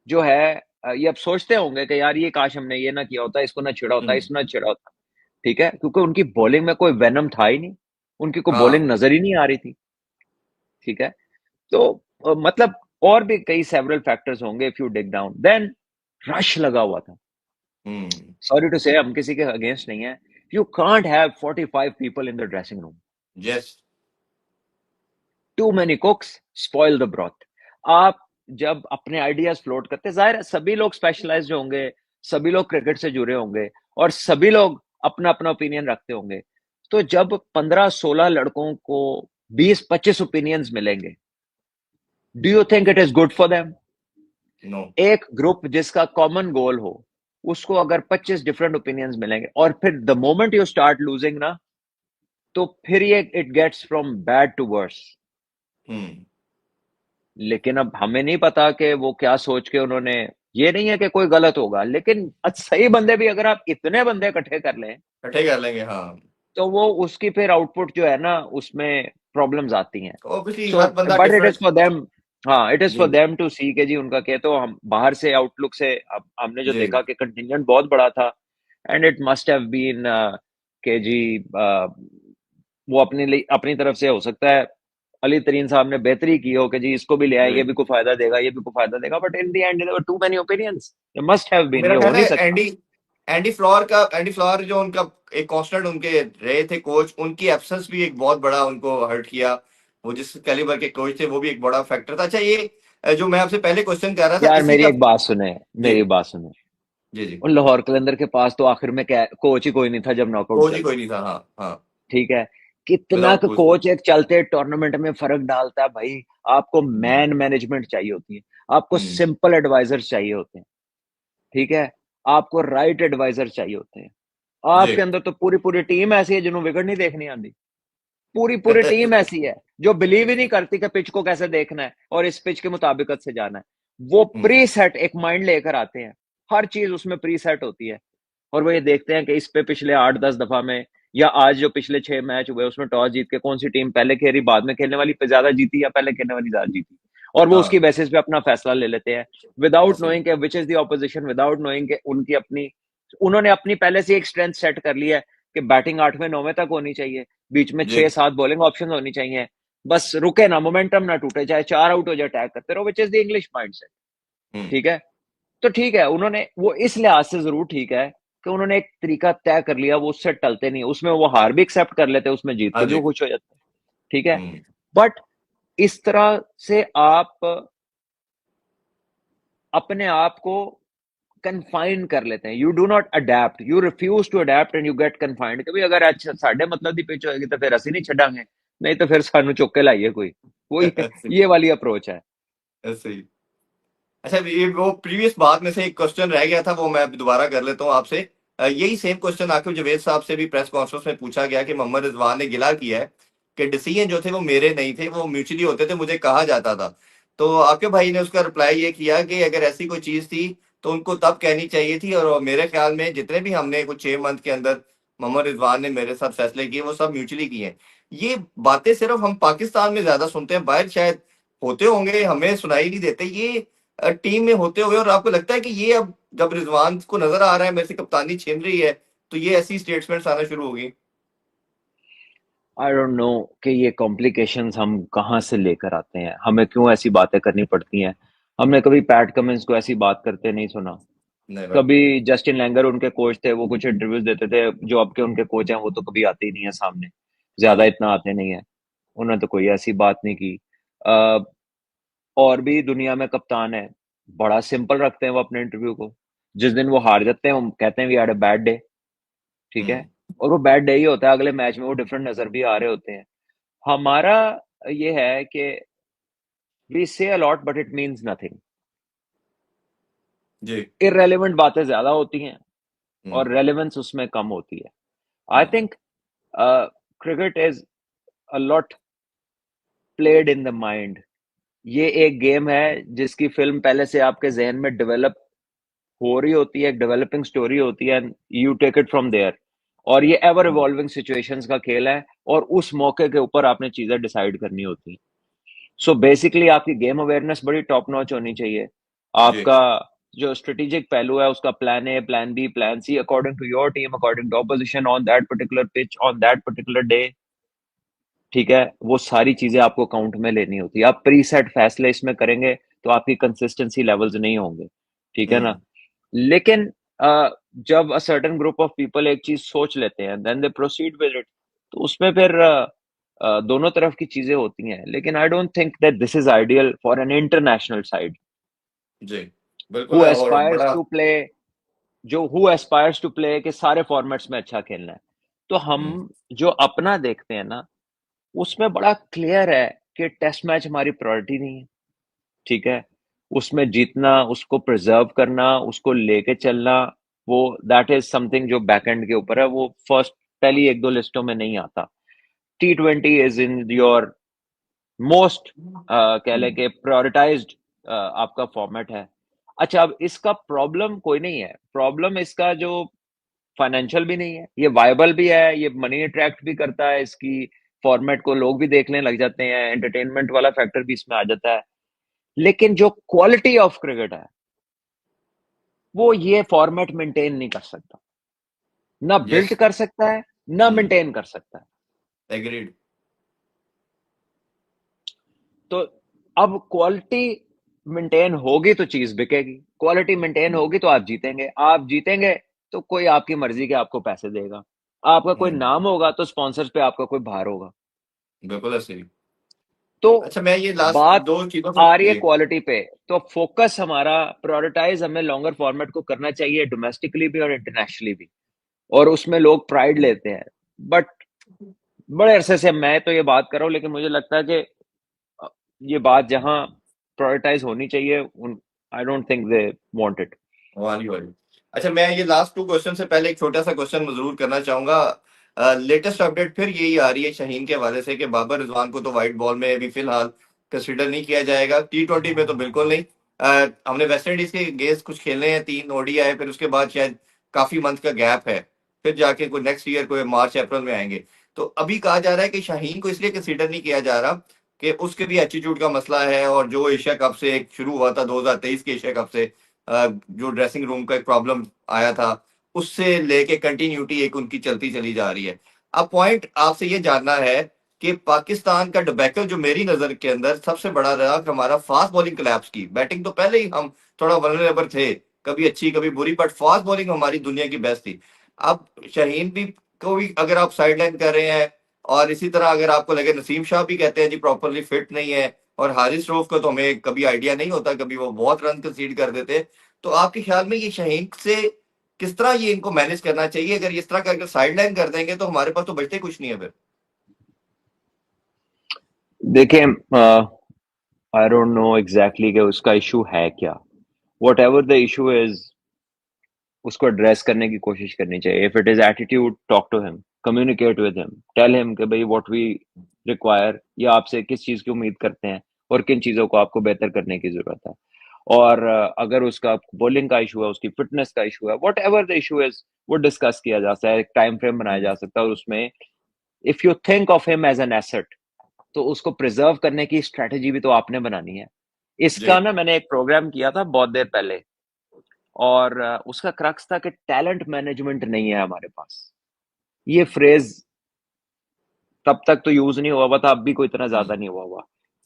Speaker 2: जो है ये अब सोचते होंगे कि यार ये काश हमने ये ना किया होता, इसको ना छिड़ा होता,
Speaker 1: हम्म।
Speaker 2: इसको ना छिड़ा होता। ठीक है, क्योंकि उनकी बॉलिंग में कोई वेनम था ही नहीं, उनकी कोई
Speaker 1: हाँ।
Speaker 2: बॉलिंग नजर ही नहीं आ रही थी। ठीक है, तो मतलब और भी कई सेवरल फैक्टर्स होंगे if you dig down. Then rush लगा हुआ था।
Speaker 1: हम्म।
Speaker 2: सॉरी टू से, हम किसी के अगेंस्ट नहीं है। You can't have 45 people in the dressing room.
Speaker 1: Yes.
Speaker 2: Too many cooks spoil the broth. आप जब अपने आइडियाज फ्लोट करते, जाहिर है सभी लोग स्पेशलाइज्ड होंगे, सभी लोग क्रिकेट से जुड़े होंगे और सभी लोग अपना अपना ओपिनियन रखते होंगे। तो जब 15-16 लड़कों को 20-25 ओपिनियंस मिलेंगे, do you think it is good for them?
Speaker 1: No.
Speaker 2: एक ग्रुप जिसका कॉमन गोल हो, उसको अगर 25 डिफरेंट ओपिनियंस मिलेंगे और फिर the moment you start losing ना, तो फिर ये it gets from bad to worse.
Speaker 1: Hmm.
Speaker 2: लेकिन अब हमें नहीं पता कि वो क्या सोच के उन्होंने, ये नहीं है कि कोई गलत होगा, लेकिन सही बंदे भी अगर आप इतने बंदे इकट्ठे कर लें,
Speaker 1: इकट्ठे कर लेंगे, हाँ।
Speaker 2: तो वो उसकी फिर आउटपुट जो है ना, उसमें प्रॉब्लम्स आती हैं।
Speaker 1: ऑब्वियसली
Speaker 2: सो
Speaker 1: हर बंदा
Speaker 2: but it is
Speaker 1: different.
Speaker 2: For them, हाँ इट इज
Speaker 1: जी
Speaker 2: फॉर देम टू सी के जी उनका क्या। तो हम बाहर से आउटलुक से अब हमने जो
Speaker 1: जी।
Speaker 2: देखा कि कंटिजेंट बहुत बड़ा था, and it must have been के जी वो अपने लिए अपनी तरफ से हो सकता है अली तरीन साहब ने बेहतरी की हो कि जी इसको भी ले आए, ये
Speaker 1: जी।
Speaker 2: भी को फायदा देगा, ये भी को फायदा देगा, but in the end there were too many opinions. They must have been,
Speaker 1: मेरा
Speaker 2: ये हो
Speaker 1: ख्याल
Speaker 2: नहीं
Speaker 1: है
Speaker 2: सकता।
Speaker 1: एंडी एंडी फ्लोर जो उनका एक कांस्टेंट उनके रहे थे कोच, उनकी एब्सेंस भी एक बहुत बड़ा उनको हर्ट किया। वो जिस कैलिबर के कोच थे वो भी एक बड़ा फैक्टर था। अच्छा ये जो मैं आपसे पहले क्वेश्चन कर रहा था
Speaker 2: यार
Speaker 1: इसी
Speaker 2: मेरी
Speaker 1: का।
Speaker 2: एक बात सुने,
Speaker 1: जी
Speaker 2: मेरी बात सुने।
Speaker 1: जी। जी।
Speaker 2: उन लाहौर कलंदर के पास तो आखिर में क्या कोच ही कोई नहीं था जब नॉकआउट
Speaker 1: कोच ही
Speaker 2: चला।
Speaker 1: कोई नहीं था, हाँ हाँ।
Speaker 2: ठीक है, कितना
Speaker 1: विदाउट
Speaker 2: का
Speaker 1: कोच।
Speaker 2: कोच एक चलते टूर्नामेंट में फर्क डालता है भाई। आपको
Speaker 1: हम्म।
Speaker 2: मैन मैनेजमेंट चाहिए होती है, आपको
Speaker 1: हम्म।
Speaker 2: सिंपल एडवाइजर चाहिए होते हैं। ठीक है, आपको राइट एडवाइजर चाहिए होते हैं।
Speaker 1: जी।
Speaker 2: आपके अंदर तो पूरी पूरी टीम ऐसी है जिन्होंने विकेट नहीं देखनी आती। पूरी पूरी टीम ऐसी है जो बिलीव ही नहीं करती कि पिच को कैसे देखना है और इस पिच के मुताबिक से जाना है। वो
Speaker 1: हम्म।
Speaker 2: प्री सेट एक माइंड लेकर आते हैं, हर चीज उसमें प्री सेट होती है। और वो ये देखते हैं कि इस पे पिछले 8-10 दफा में, या आज जो पिछले 6 मैच हुए उसमें टॉस जीत के कौन सी टीम पहले खेली बाद में खेलने वाली पे ज्यादा जीती या पहले खेलने वाली ज्यादा जीती, और वो उसकी
Speaker 1: हाँ।
Speaker 2: बेसिस पे अपना फैसला ले लेते हैं, विदाउट
Speaker 1: ऐसे ही।
Speaker 2: नोइंग के विच is the opposition, without knowing के उनकी अपनी, उन्होंने अपनी पहले से एक स्ट्रेंथ सेट कर लिया है कि बैटिंग 8वें 9वें तक होनी चाहिए, बीच में
Speaker 1: जी।
Speaker 2: 6-7 बॉलिंग ऑप्शन होनी चाहिए, बस रुके ना, मोमेंटम ना टूटे, चाहे 4 आउट हो जाए टैग करते रहो, which is the English mindset.
Speaker 1: Hmm.
Speaker 2: ठीक है, तो ठीक है, उन्होंने वो इस लिहाज से जरूर ठीक है कि उन्होंने एक तरीका तय कर लिया, वो उससे टलते नहीं, उसमें वो हार भी एक्सेप्ट कर लेते, उसमें जीत
Speaker 1: हाँ
Speaker 2: के भी
Speaker 1: जी।
Speaker 2: वो खुश हो जाते। ठीक है,
Speaker 1: हम्म।
Speaker 2: बट इस तरह से आप अपने आप को कन्फाइन कर लेते हैं, you do not adapt, you refuse to adapt and you get confined. कभी अगर अच्छा साढ़े मतलब की पिच होगी तो फिर असि नहीं छड़ांगे, नहीं तो फिर सानू चुक के लाइए कोई, वही
Speaker 1: ऐसे ही।
Speaker 2: ये वाली अप्रोच है।
Speaker 1: ऐसे ही। अच्छा ये वो प्रीवियस बात में से एक क्वेश्चन रह गया था, वो मैं दोबारा कर लेता हूँ आपसे। यही सेम क्वेश्चन आकिब जवेद साहब से भी प्रेस कॉन्फ्रेंस में पूछा गया कि मोहम्मद रिजवान ने गिला किया है कि डिसीजन जो थे वो मेरे नहीं थे, वो म्यूचुअली होते थे, मुझे कहा जाता था। तो आपके भाई ने उसका रिप्लाई ये किया कि अगर ऐसी कोई चीज थी तो उनको तब कहनी चाहिए थी, और मेरे ख्याल में जितने भी हमने कुछ 6 मंथ के अंदर मोहम्मद रिजवान ने मेरे साथ फैसले किए वो सब म्यूचुअली किए हैं। ये बातें सिर्फ हम पाकिस्तान में ज्यादा सुनते हैं, बाहर शायद होते होंगे, हमें सुनाई नहीं देते ये टीम में होते हुए। और आपको लगता है कि ये अब जब रिजवान को नजर आ रहा है मेरे से कप्तानी छीन रही है, तो ये ऐसी स्टेटमेंट्स आना शुरू होगी?
Speaker 2: आई डोंट नो कि ये कॉम्प्लिकेशंस हम कहाँ से लेकर आते हैं, हमें क्यों ऐसी बातें करनी पड़ती हैं। हमने कभी पैट कमिंस को ऐसी बात करते नहीं सुना।
Speaker 1: नेवर।
Speaker 2: कभी जस्टिन लैंगर उनके कोच थे, वो कुछ इंटरव्यूज देते थे, जो अब के उनके कोच हैं वो तो कभी आते ही नहीं है सामने,
Speaker 1: हाँ
Speaker 2: ज्यादा
Speaker 1: जी।
Speaker 2: इतना आते नहीं है। उन्होंने तो कोई ऐसी बात नहीं की। अ, और भी दुनिया में कप्तान है, बड़ा सिंपल रखते हैं वो अपने इंटरव्यू को। जिस दिन वो हार जाते हैं वो कहते हैं we had a bad day. ठीक है,
Speaker 1: हम्म।
Speaker 2: और वो बैड डे ही होता है, अगले मैच में वो डिफरेंट नजर भी आ रहे होते हैं। हमारा ये है कि we say a lot but it means nothing.
Speaker 1: जी।
Speaker 2: इररेलेवेंट बातें ज्यादा होती हैं
Speaker 1: हम्म।
Speaker 2: और रेलेवेंस उसमें कम होती है। I
Speaker 1: hmm.
Speaker 2: Think cricket is a lot played in the mind. ये एक गेम है जिसकी फिल्म पहले से आपके जहन में डेवलप हो रही होती है, एक डेवलपिंग स्टोरी होती है, you take it from there. और ये एवर
Speaker 1: हम्म।
Speaker 2: इवॉल्विंग सिचुएशंस का खेल है, और उस मौके के ऊपर आपने चीजें डिसाइड करनी होती है। सो बेसिकली आपकी गेम अवेयरनेस बड़ी टॉप नॉच होनी चाहिए।
Speaker 1: जी।
Speaker 2: आपका जो स्ट्रेटेजिक पहलू है उसका plan A, plan B, plan C, according to your team, according to opposition on that particular pitch on that particular day. ठीक है, वो सारी चीजें आपको काउंट में लेनी होती है। आप प्री सेट फैसले इसमें करेंगे तो आपकी कंसिस्टेंसी लेवल्स नहीं होंगे। ठीक है ना।
Speaker 1: हम्म।
Speaker 2: लेकिन जब a certain group of people एक चीज सोच लेते हैं then they proceed with it, तो उसमें फिर दोनों तरफ की चीजें होती हैं, लेकिन I don't think that this is ideal for an international side
Speaker 1: जी बिल्कुल
Speaker 2: हु
Speaker 1: है और
Speaker 2: एस्पायर्स
Speaker 1: बड़ा
Speaker 2: टू प्ले जो हु एस्पायर्स टू प्ले के सारे फॉर्मेट्स में अच्छा खेलना है। तो हम
Speaker 1: हम्म,
Speaker 2: जो अपना देखते हैं ना, उसमें बड़ा क्लियर है कि टेस्ट मैच हमारी प्रायोरिटी नहीं है, ठीक है? उसमें जीतना, उसको प्रिजर्व करना, उसको लेके चलना, वो दैट इज समथिंग जो बैक एंड के ऊपर है, वो फर्स्ट पहली एक दो लिस्टों में नहीं आता। T20 is in your most कह लें कि प्रायोरिटाइज्ड आपका फॉर्मेट है। अच्छा, अब इसका प्रॉब्लम कोई नहीं है, प्रॉब्लम इसका जो फाइनेंशियल भी नहीं है, ये वायबल भी है, ये मनी अट्रैक्ट भी करता है, इसकी फॉर्मेट को लोग भी देखने लग जाते हैं, एंटरटेनमेंट वाला फैक्टर भी इसमें आ जाता है। लेकिन जो क्वालिटी ऑफ क्रिकेट है, वो ये फॉर्मेट मेंटेन नहीं कर सकता, ना
Speaker 1: यस
Speaker 2: बिल्ड कर सकता है, ना मेंटेन कर सकता है।
Speaker 1: एग्रीड
Speaker 2: तो अब क्वालिटी मेंटेन होगी तो चीज बिकेगी, क्वालिटी मेंटेन होगी तो आप जीतेंगे, आप जीतेंगे तो कोई आपकी मर्जी के आपको पैसे देगा, आपका कोई नाम होगा तो स्पॉन्सर्स पे आपका कोई भार होगा।
Speaker 1: बिल्कुल है सही।
Speaker 2: तो
Speaker 1: अच्छा मैं ये लास्ट
Speaker 2: बात
Speaker 1: दो चीजों से
Speaker 2: आ रही है
Speaker 1: जी
Speaker 2: क्वालिटी पे, तो फोकस हमारा प्रायोरिटाइज हमें लॉन्गर फॉर्मेट को करना चाहिए, डोमेस्टिकली भी और इंटरनेशनली भी। और उसमें लोग प्राइड लेते हैं, बट बड़े अरसे से मैं तो ये बात कर रहा हूँ, लेकिन मुझे लगता है कि अ, ये बात जहां प्रायोरिटाइज होनी चाहिए, उन आई don't think they want it.
Speaker 1: वाली वाली। अच्छा मैं ये लास्ट टू क्वेश्चन से पहले एक छोटा सा क्वेश्चन जरूर करना चाहूंगा। लेटेस्ट अपडेट फिर यही आ रही है शाहीन के हवाले से कि बाबर रिजवान को तो व्हाइट बॉल में अभी फिलहाल कंसिडर नहीं किया जाएगा, T20 में तो बिल्कुल नहीं। हमने वेस्ट इंडीज के अगेंस्ट कुछ खेलने हैं, 3 ODI, फिर उसके बाद शायद काफी मंथ का गैप है, फिर जाके कोई नेक्स्ट ईयर कोई मार्च अप्रैल में आएंगे। तो अभी कहा जा रहा है कि शाहीन को इसलिए कंसिडर नहीं किया जा रहा कि उसके भी एटीट्यूड का मसला है, और जो एशिया कप से एक शुरू हुआ था 2023 के एशिया कप से, जो ड्रेसिंग रूम का एक प्रॉब्लम आया था, उससे लेके कंटिन्यूटी एक उनकी चलती चली जा रही है। अब पॉइंट आपसे ये जानना है कि पाकिस्तान का डिबैकल जो मेरी नजर के अंदर सबसे बड़ा रहा कि हमारा फास्ट बॉलिंग कोलैप्स की, बैटिंग तो पहले ही हम थोड़ा वल्नरेबल थे, कभी अच्छी कभी बुरी, बट फास्ट बॉलिंग हमारी दुनिया की बेस्ट थी। अब शाहीन भी को भी अगर आप साइडलाइन कर रहे हैं, और इसी तरह अगर आपको लगे नसीम शाह भी कहते हैं जी प्रॉपरली फिट नहीं है, और हारिस रऊफ का तो हमें कभी आइडिया नहीं होता, कभी वो बहुत रन कंसीड कर देते। तो आपके ख्याल में ये शाहीन से किस तरह ये इनको मैनेज करना चाहिए? अगर इस तरह का अगर साइडलाइन कर देंगे तो हमारे पास तो बचते कुछ नहीं है फिर।
Speaker 2: देखिए, आई डोंट नो एग्जैक्टली कि उसका इशू है क्या। Whatever the issue is, उसको एड्रेस करने की कोशिश करनी चाहिए। If it is attitude, talk to him, communicate with him, tell him कि भाई व्हाट वी रिक्वायर, या आपसे किस चीज की उम्मीद करते हैं और किन चीजों को आपको बेहतर करने की जरूरत है। और अगर उसका बॉलिंग का इशू है, उसकी फिटनेस का इशू है, what ever the issue is, वो डिस्कस किया जा सकता है, एक टाइम फ्रेम बनाया जा सकता है, और उसमें if you think of him as an asset, तो उसको प्रिजर्व करने की स्ट्रेटेजी भी तो आपने बनानी है।
Speaker 1: जी
Speaker 2: इसका ना मैंने एक प्रोग्राम किया था बहुत देर पहले, और उसका क्रक्स था कि टैलेंट मैनेजमेंट नहीं है हमारे पास। ये फ्रेज तब तक तो यूज नहीं हुआ हुआ था, अब भी कोई इतना ज्यादा नहीं हुआ हुआ।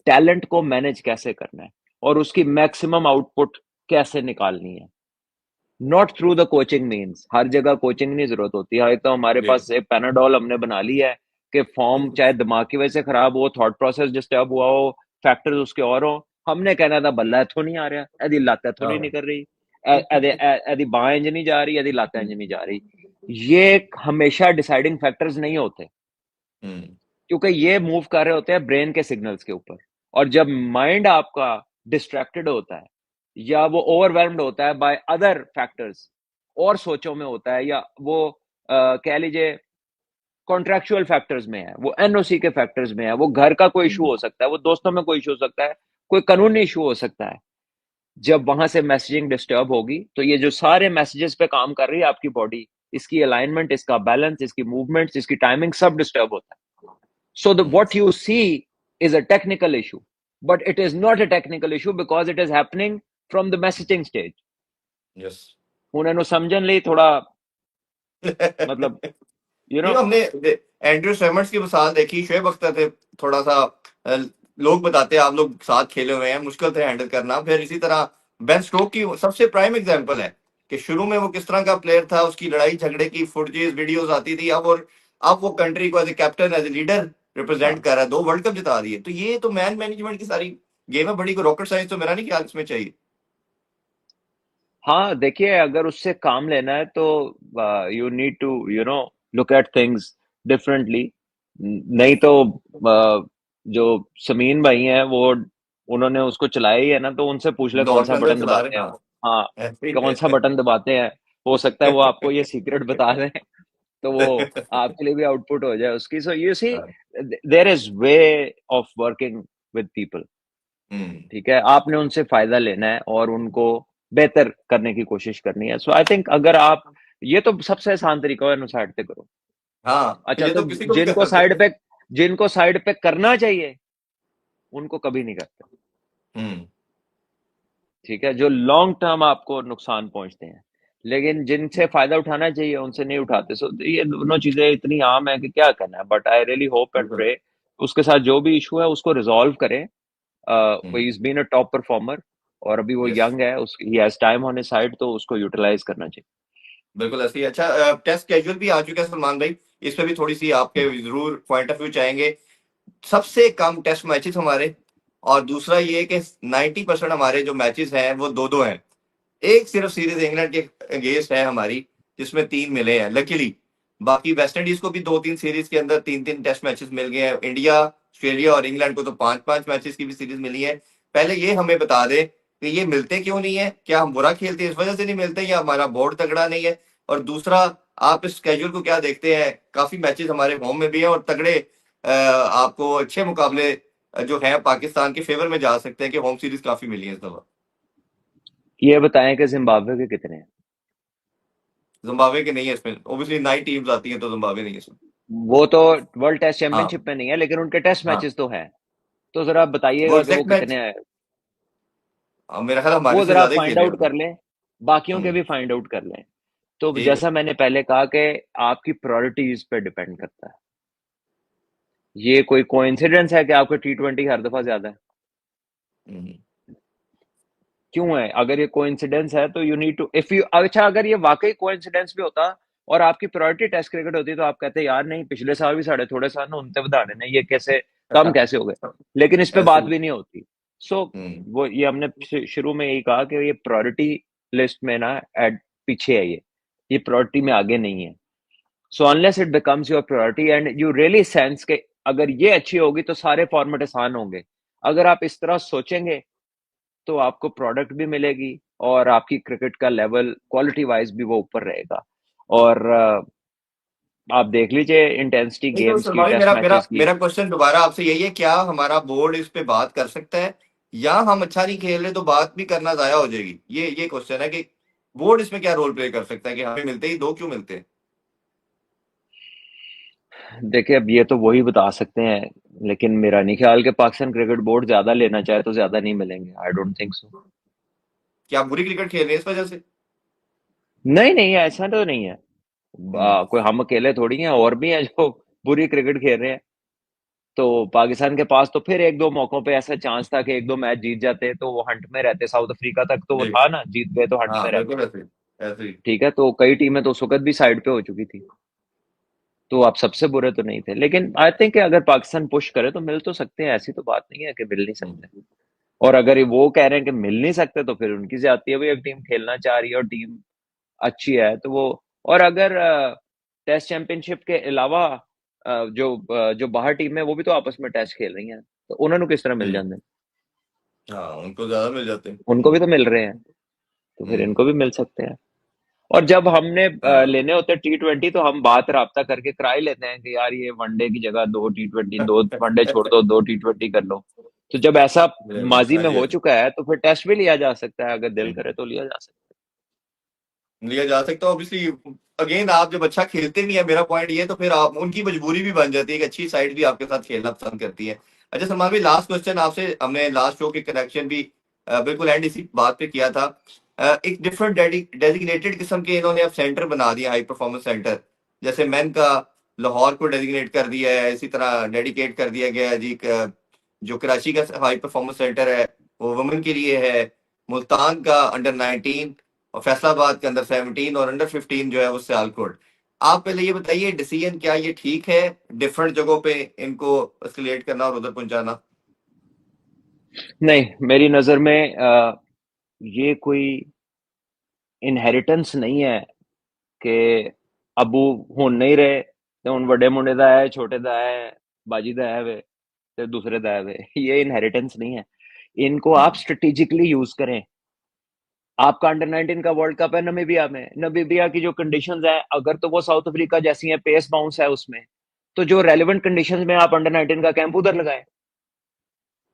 Speaker 2: टैलेंट को मैनेज कैसे करना है और उसकी मैक्सिमम आउटपुट कैसे निकालनी है, not through the coaching means. हर जगह कोचिंग नहीं जरूरत होती है, तो हमारे
Speaker 1: जी
Speaker 2: पास एक पैनाडोल हमने बना ली है कि फॉर्म चाहे दिमाग की वजह से खराब हो, थॉट प्रोसेस डिस्टर्ब हुआ हो, फैक्टर्स उसके और हो, हमने कहना था बल्ला इथों नहीं आ रहा, एदी लत इथों नहीं
Speaker 1: हाँ
Speaker 2: निकल रही, एदी बां इंज नहीं जा रही, एदी लत इंज नहीं जा रही। ये हमेशा डिसाइडिंग फैक्टर्स नहीं होते,
Speaker 1: हम्म
Speaker 2: क्योंकि ये मूव कर रहे होते हैं ब्रेन के सिग्नल्स के ऊपर। और जब माइंड आपका डिस्ट्रैक्टेड होता है, या वो ओवरवेल्म्ड होता है बाय अदर फैक्टर्स, और सोचों में होता है, या वो कह लीजिए कॉन्ट्रेक्चुअल फैक्टर्स में है, वो एनओसी के फैक्टर्स में है, वो घर का कोई इशू हो सकता है, वो दोस्तों में कोई इशू हो सकता है, कोई कानूनी इशू हो सकता है। जब वहां से मैसेजिंग डिस्टर्ब होगी, तो ये जो सारे मैसेजेस पे काम कर रही है आपकी बॉडी, इसकी अलाइनमेंट, इसका बैलेंस, इसकी मूवमेंट्स, इसकी टाइमिंग, सब डिस्टर्ब होता है। So what you see is a technical issue, but it is not a technical issue because it is happening from the messaging stage.
Speaker 1: Yes
Speaker 2: उन्होंने समझन ਲਈ थोड़ा, मतलब, you
Speaker 1: नहीं
Speaker 2: know,
Speaker 1: हमने एंड्रयू सेमर्स की मिसाल देखी, शोएब अख्तर थे थोड़ा सा, अ, लोग बताते हैं आप लोग साथ खेले हुए हैं, मुश्किल थे हैंडल करना। फिर इसी तरह बेन स्टोक की सबसे प्राइम एग्जांपल है कि शुरू में वो किस तरह का प्लेयर था, उसकी लड़ाई झगड़े की फुटेज वीडियोस आती थी, अब और अब वो कंट्री को as a captain as a leader represent
Speaker 2: हाँ
Speaker 1: कर रहा है, 2 वर्ल्ड कप जिता दिए, तो ये तो मैन मैनेजमेंट की सारी गेम है, बड़ी को रॉकेट साइंस तो मेरा नहीं ख्याल इसमें चाहिए।
Speaker 2: हाँ, देखिए अगर उससे काम लेना है तो you need to look at things differently. नहीं तो जो समीन भाई हैं वो उन्होंने उसको चलाया ही है ना, तो उनसे पूछ ले कौन सा
Speaker 1: नॉर्थ
Speaker 2: बटन
Speaker 1: चला रहे
Speaker 2: दबाते
Speaker 1: हैं,
Speaker 2: हैं
Speaker 1: हाँ,
Speaker 2: वो। हाँ,
Speaker 1: ऐसे ही
Speaker 2: कौन सा बटन दबाते हैं, हो सकता है वो आपको ये सीक्रेट बता दें तो वो आपके लिए भी आउटपुट हो जाए उसकी। सो यू सी
Speaker 1: हाँ,
Speaker 2: there is way of working with people.
Speaker 1: Hmm,
Speaker 2: ठीक है, आपने उनसे फायदा लेना है और उनको बेहतर करने की कोशिश करनी है। सो आई थिंक अगर आप, ये तो सबसे आसान तरीका है, साइड पे करो।
Speaker 1: हाँ,
Speaker 2: अच्छा,
Speaker 1: ये
Speaker 2: तो
Speaker 1: तो किसी को भी
Speaker 2: जिनको
Speaker 1: कर सकते
Speaker 2: साइड
Speaker 1: हैं।
Speaker 2: पे जिनको साइड पे करना चाहिए उनको कभी नहीं करते।
Speaker 1: हम्म,
Speaker 2: ठीक है, जो लॉन्ग टर्म आपको नुकसान पहुंचते हैं, लेकिन जिनसे फायदा उठाना चाहिए उनसे नहीं उठाते। सो ये दोनों चीजें इतनी आम है कि क्या करना है, but I really hope and
Speaker 1: बिल्कुल।
Speaker 2: प्रे उसके साथ जो भी इशू है उसको रिजॉल्व करें। वो
Speaker 1: hmm,
Speaker 2: is been a top performer और अभी वो
Speaker 1: यस,
Speaker 2: यंग है, उस he has time on his side, तो उसको यूटिलाइज करना चाहिए।
Speaker 1: बिल्कुल ऐसे ही। अच्छा, टेस्ट कैजुअल भी आ चुका है सलमान भाई, इस पे भी थोड़ी सी आपके
Speaker 2: हम्म।
Speaker 1: जरूर पॉइंट ऑफ व्यू चाहेंगे। सबसे कम टेस्ट मैचेस हमारे, और दूसरा ये कि 90% हमारे जो मैचेस हैं वो 2-2 हैं। एक सिर्फ सीरीज इंग्लैंड के अगेंस्ट है हमारी, जिसमें 3 मिले हैं लकीली। बाकी वेस्ट इंडीज को भी 2-3 सीरीज के अंदर 3-3 टेस्ट मैचेस मिल गए हैं। इंडिया, ऑस्ट्रेलिया और इंग्लैंड को तो 5-5 मैचेस की भी सीरीज मिली है। पहले ये हमें बता दे कि ये मिलते क्यों नहीं है, क्या हम बुरा खेलते हैं इस वजह से नहीं मिलते, या हमारा बोर्ड तगड़ा नहीं है। और दूसरा, आप इस स्केड्यूल को क्या देखते हैं, काफी मैचेस हमारे होम में भी हैं और तगड़े, आपको अच्छे मुकाबले जो है पाकिस्तान के फेवर में जा सकते हैं कि होम सीरीज काफी मिली है इस दफा।
Speaker 2: ये बताएं कि जिम्बाब्वे के कितने हैं।
Speaker 1: जिम्बाब्वे के नहीं है इसमें, ओब्वियसली 9 टीम्स आती हैं तो जिम्बाब्वे नहीं है इसमें।
Speaker 2: वो तो वर्ल्ड टेस्ट
Speaker 1: हाँ,
Speaker 2: चैंपियनशिप में नहीं है, लेकिन उनके टेस्ट
Speaker 1: हाँ,
Speaker 2: मैचेस तो हैं। तो जरा आप
Speaker 1: वो
Speaker 2: बताइएगा कि वो
Speaker 1: एग्जैक्ट मैच,
Speaker 2: कितने हैं।
Speaker 1: मेरा ख्याल हमारे
Speaker 2: वो
Speaker 1: से
Speaker 2: जरा आप
Speaker 1: ज्यादा ही
Speaker 2: फाइंड
Speaker 1: खेले
Speaker 2: आउट
Speaker 1: हैं।
Speaker 2: कर लें, बाकियों के
Speaker 1: हम्म,
Speaker 2: भी फाइंड आउट कर लें। तो
Speaker 1: ठीक है।
Speaker 2: जैसा मैंने पहले कहा कि आपकी प्रायोरिटीज पे डिपेंड करता है। ये कोई कोइंसिडेंस है कि आपको T20 हर दफा ज्यादा है?
Speaker 1: हम्म,
Speaker 2: क्यों है? अगर ये कोइंसिडेंस है तो you need to, if you, अच्छा अगर ये वाकई कोइंसिडेंस भी होता और आपकी प्रायोरिटी टेस्ट क्रिकेट होती तो आप कहते यार नहीं, पिछले साल भी साढ़े थोड़े साल ना उनते बधाने ने, ये कैसे कम कैसे हो गए? लेकिन इस पे
Speaker 1: ऐसे
Speaker 2: बात
Speaker 1: ही।
Speaker 2: भी नहीं होती। सो
Speaker 1: हम्म,
Speaker 2: वो ये हमने शुरू में यही कहा कि ये प्रायोरिटी लिस्ट में ना एड पीछे है, ये प्रायोरिटी में आगे नहीं है। So unless it becomes your priority and you really sense के अगर ये अच्छी होगी तो सारे फॉर्मेट आसान होंगे, अगर आप इस तरह सोचेंगे तो आपको प्रोडक्ट भी मिलेगी और आपकी क्रिकेट का लेवल क्वालिटी वाइज भी वो ऊपर रहेगा। और आप देख लीजिए इंटेंसिटी
Speaker 1: नहीं तो
Speaker 2: गेम्स की,
Speaker 1: सलमान भाई,
Speaker 2: टेस्ट
Speaker 1: मेरा मेरा
Speaker 2: मैचेस की।
Speaker 1: मेरा क्वेश्चन दोबारा आपसे यही है, क्या हमारा बोर्ड इस पे बात कर सकता है, या हम अच्छा नहीं खेल रहे तो बात भी करना जाया हो जाएगी? ये क्वेश्चन है कि बोर्ड इसमें क्या रोल प्ले कर सकता है कि हमें मिलते ही 2 क्यों मिलते हैं।
Speaker 2: देखिए अब ये तो वही बता सकते हैं, लेकिन मेरा नहीं ख्याल कि पाकिस्तान क्रिकेट बोर्ड ज्यादा लेना चाहे तो ज्यादा नहीं मिलेंगे। आई डोंट थिंक सो।
Speaker 1: क्या आप बुरी क्रिकेट खेल रहे हैं इस वजह से?
Speaker 2: नहीं नहीं, ऐसा तो नहीं है।
Speaker 1: हम्म,
Speaker 2: कोई हम अकेले थोड़ी हैं, और भी हैं जो बुरी क्रिकेट खेल रहे हैं। तो पाकिस्तान के पास तो फिर एक दो मौकों पे ऐसा चांस था कि एक दो मैच जीत जाते तो वो हंट में रहते। साउथ अफ्रीका तक तो वो
Speaker 1: जी,
Speaker 2: था ना, जीत गए तो हंट में
Speaker 1: हाँ,
Speaker 2: रहते।
Speaker 1: बिल्कुल ऐसे ही, ऐसे ही।
Speaker 2: ठीक है, तो कई टीमें तो उस वक्त भी साइड पे हो चुकी थी। तो आप सबसे बुरे तो नहीं थे, लेकिन आई थिंक अगर पाकिस्तान पुश करे तो मिल तो सकते हैं, ऐसी तो बात नहीं है कि मिल नहीं सकते।
Speaker 1: हम्म,
Speaker 2: और अगर ये वो कह रहे हैं कि मिल नहीं सकते तो फिर उनकी ज्यादती है। भाई एक टीम खेलना चाह रही है और टीम अच्छी है तो वो, और अगर टेस्ट चैंपियनशिप के अलावा जो बाहर टीम है वो भी तो आपस में टेस्ट खेल रही हैं, तो उन्होंने किस तरह मिल
Speaker 1: हम्म,
Speaker 2: जाते हैं?
Speaker 1: हाँ, उनको ज्यादा मिल जाते हैं।
Speaker 2: उनको भी तो मिल रहे हैं, तो फिर
Speaker 1: हम्म,
Speaker 2: इनको भी मिल सकते हैं। और जब हमने
Speaker 1: हाँ,
Speaker 2: लेने होते T20 तो हम बात राब्ता करके करा ही लेते हैं कि यार ये वनडे की जगह 2 T20, 2 वनडे छोड़ दो, 2 T20 कर लो। तो जब ऐसा माजी
Speaker 1: हाँ
Speaker 2: में
Speaker 1: जी, हाँ
Speaker 2: हो
Speaker 1: जी।
Speaker 2: चुका है तो फिर टेस्ट भी लिया जा सकता है, अगर दिल
Speaker 1: हम्म,
Speaker 2: करे तो लिया जा सकता
Speaker 1: लिया जा सकता है ऑब्वियसली। अगेन, आप जब अच्छा खेलते भी है, मेरा पॉइंट ये, तो फिर आप उनकी मजबूरी भी बन जाती है कि अच्छी साइड भी आपके साथ खेलना पसंद करती है। अच्छा सलमान भाई, लास्ट क्वेश्चन आपसे, हमने लास्ट शो के कनेक्शन भी बिल्कुल एंड इसी बात पे किया था। एक डिफरेंट डेजिग्नेटेड किस्म के इन्होंने अब सेंटर बना दिया, हाई परफॉर्मेंस सेंटर। जैसे मैन का लाहौर को डेजिग्नेट कर दिया है, इसी तरह डेडिकेट कर दिया गया है जी जो कराची का हाई परफॉर्मेंस सेंटर है वो वुमेन के लिए है। मुल्तान का अंडर 19, और फैसलाबाद के अंदर 17, और अंडर 15 जो है वो सियालकोट। आप पहले ये बताइए डिसीजन क्या ये ठीक है डिफरेंट जगहों पे इनको एस्केलेट करना और उधर पहुंचाना?
Speaker 2: नहीं, मेरी नजर में ये कोई इनहेरिटेंस नहीं है कि अबू हुन नहीं रहे ते हुन बड़े मुंडे दा है, छोटे दा है, बाजी दा है वे ते दूसरे दा है वे। ये इनहेरिटेंस नहीं है। इनको आप
Speaker 1: हम्म।
Speaker 2: स्ट्रेटेजिकली यूज करें। आपका अंडर 19 का वर्ल्ड कप है नमीबिया में, नमीबिया की जो कंडीशंस है, अगर तो वो साउथ अफ्रीका जैसी है, पेस बाउंस है उसमें, तो जो रेलेवेंट कंडीशंस में आप अंडर 19 का कैंप उधर लगाए।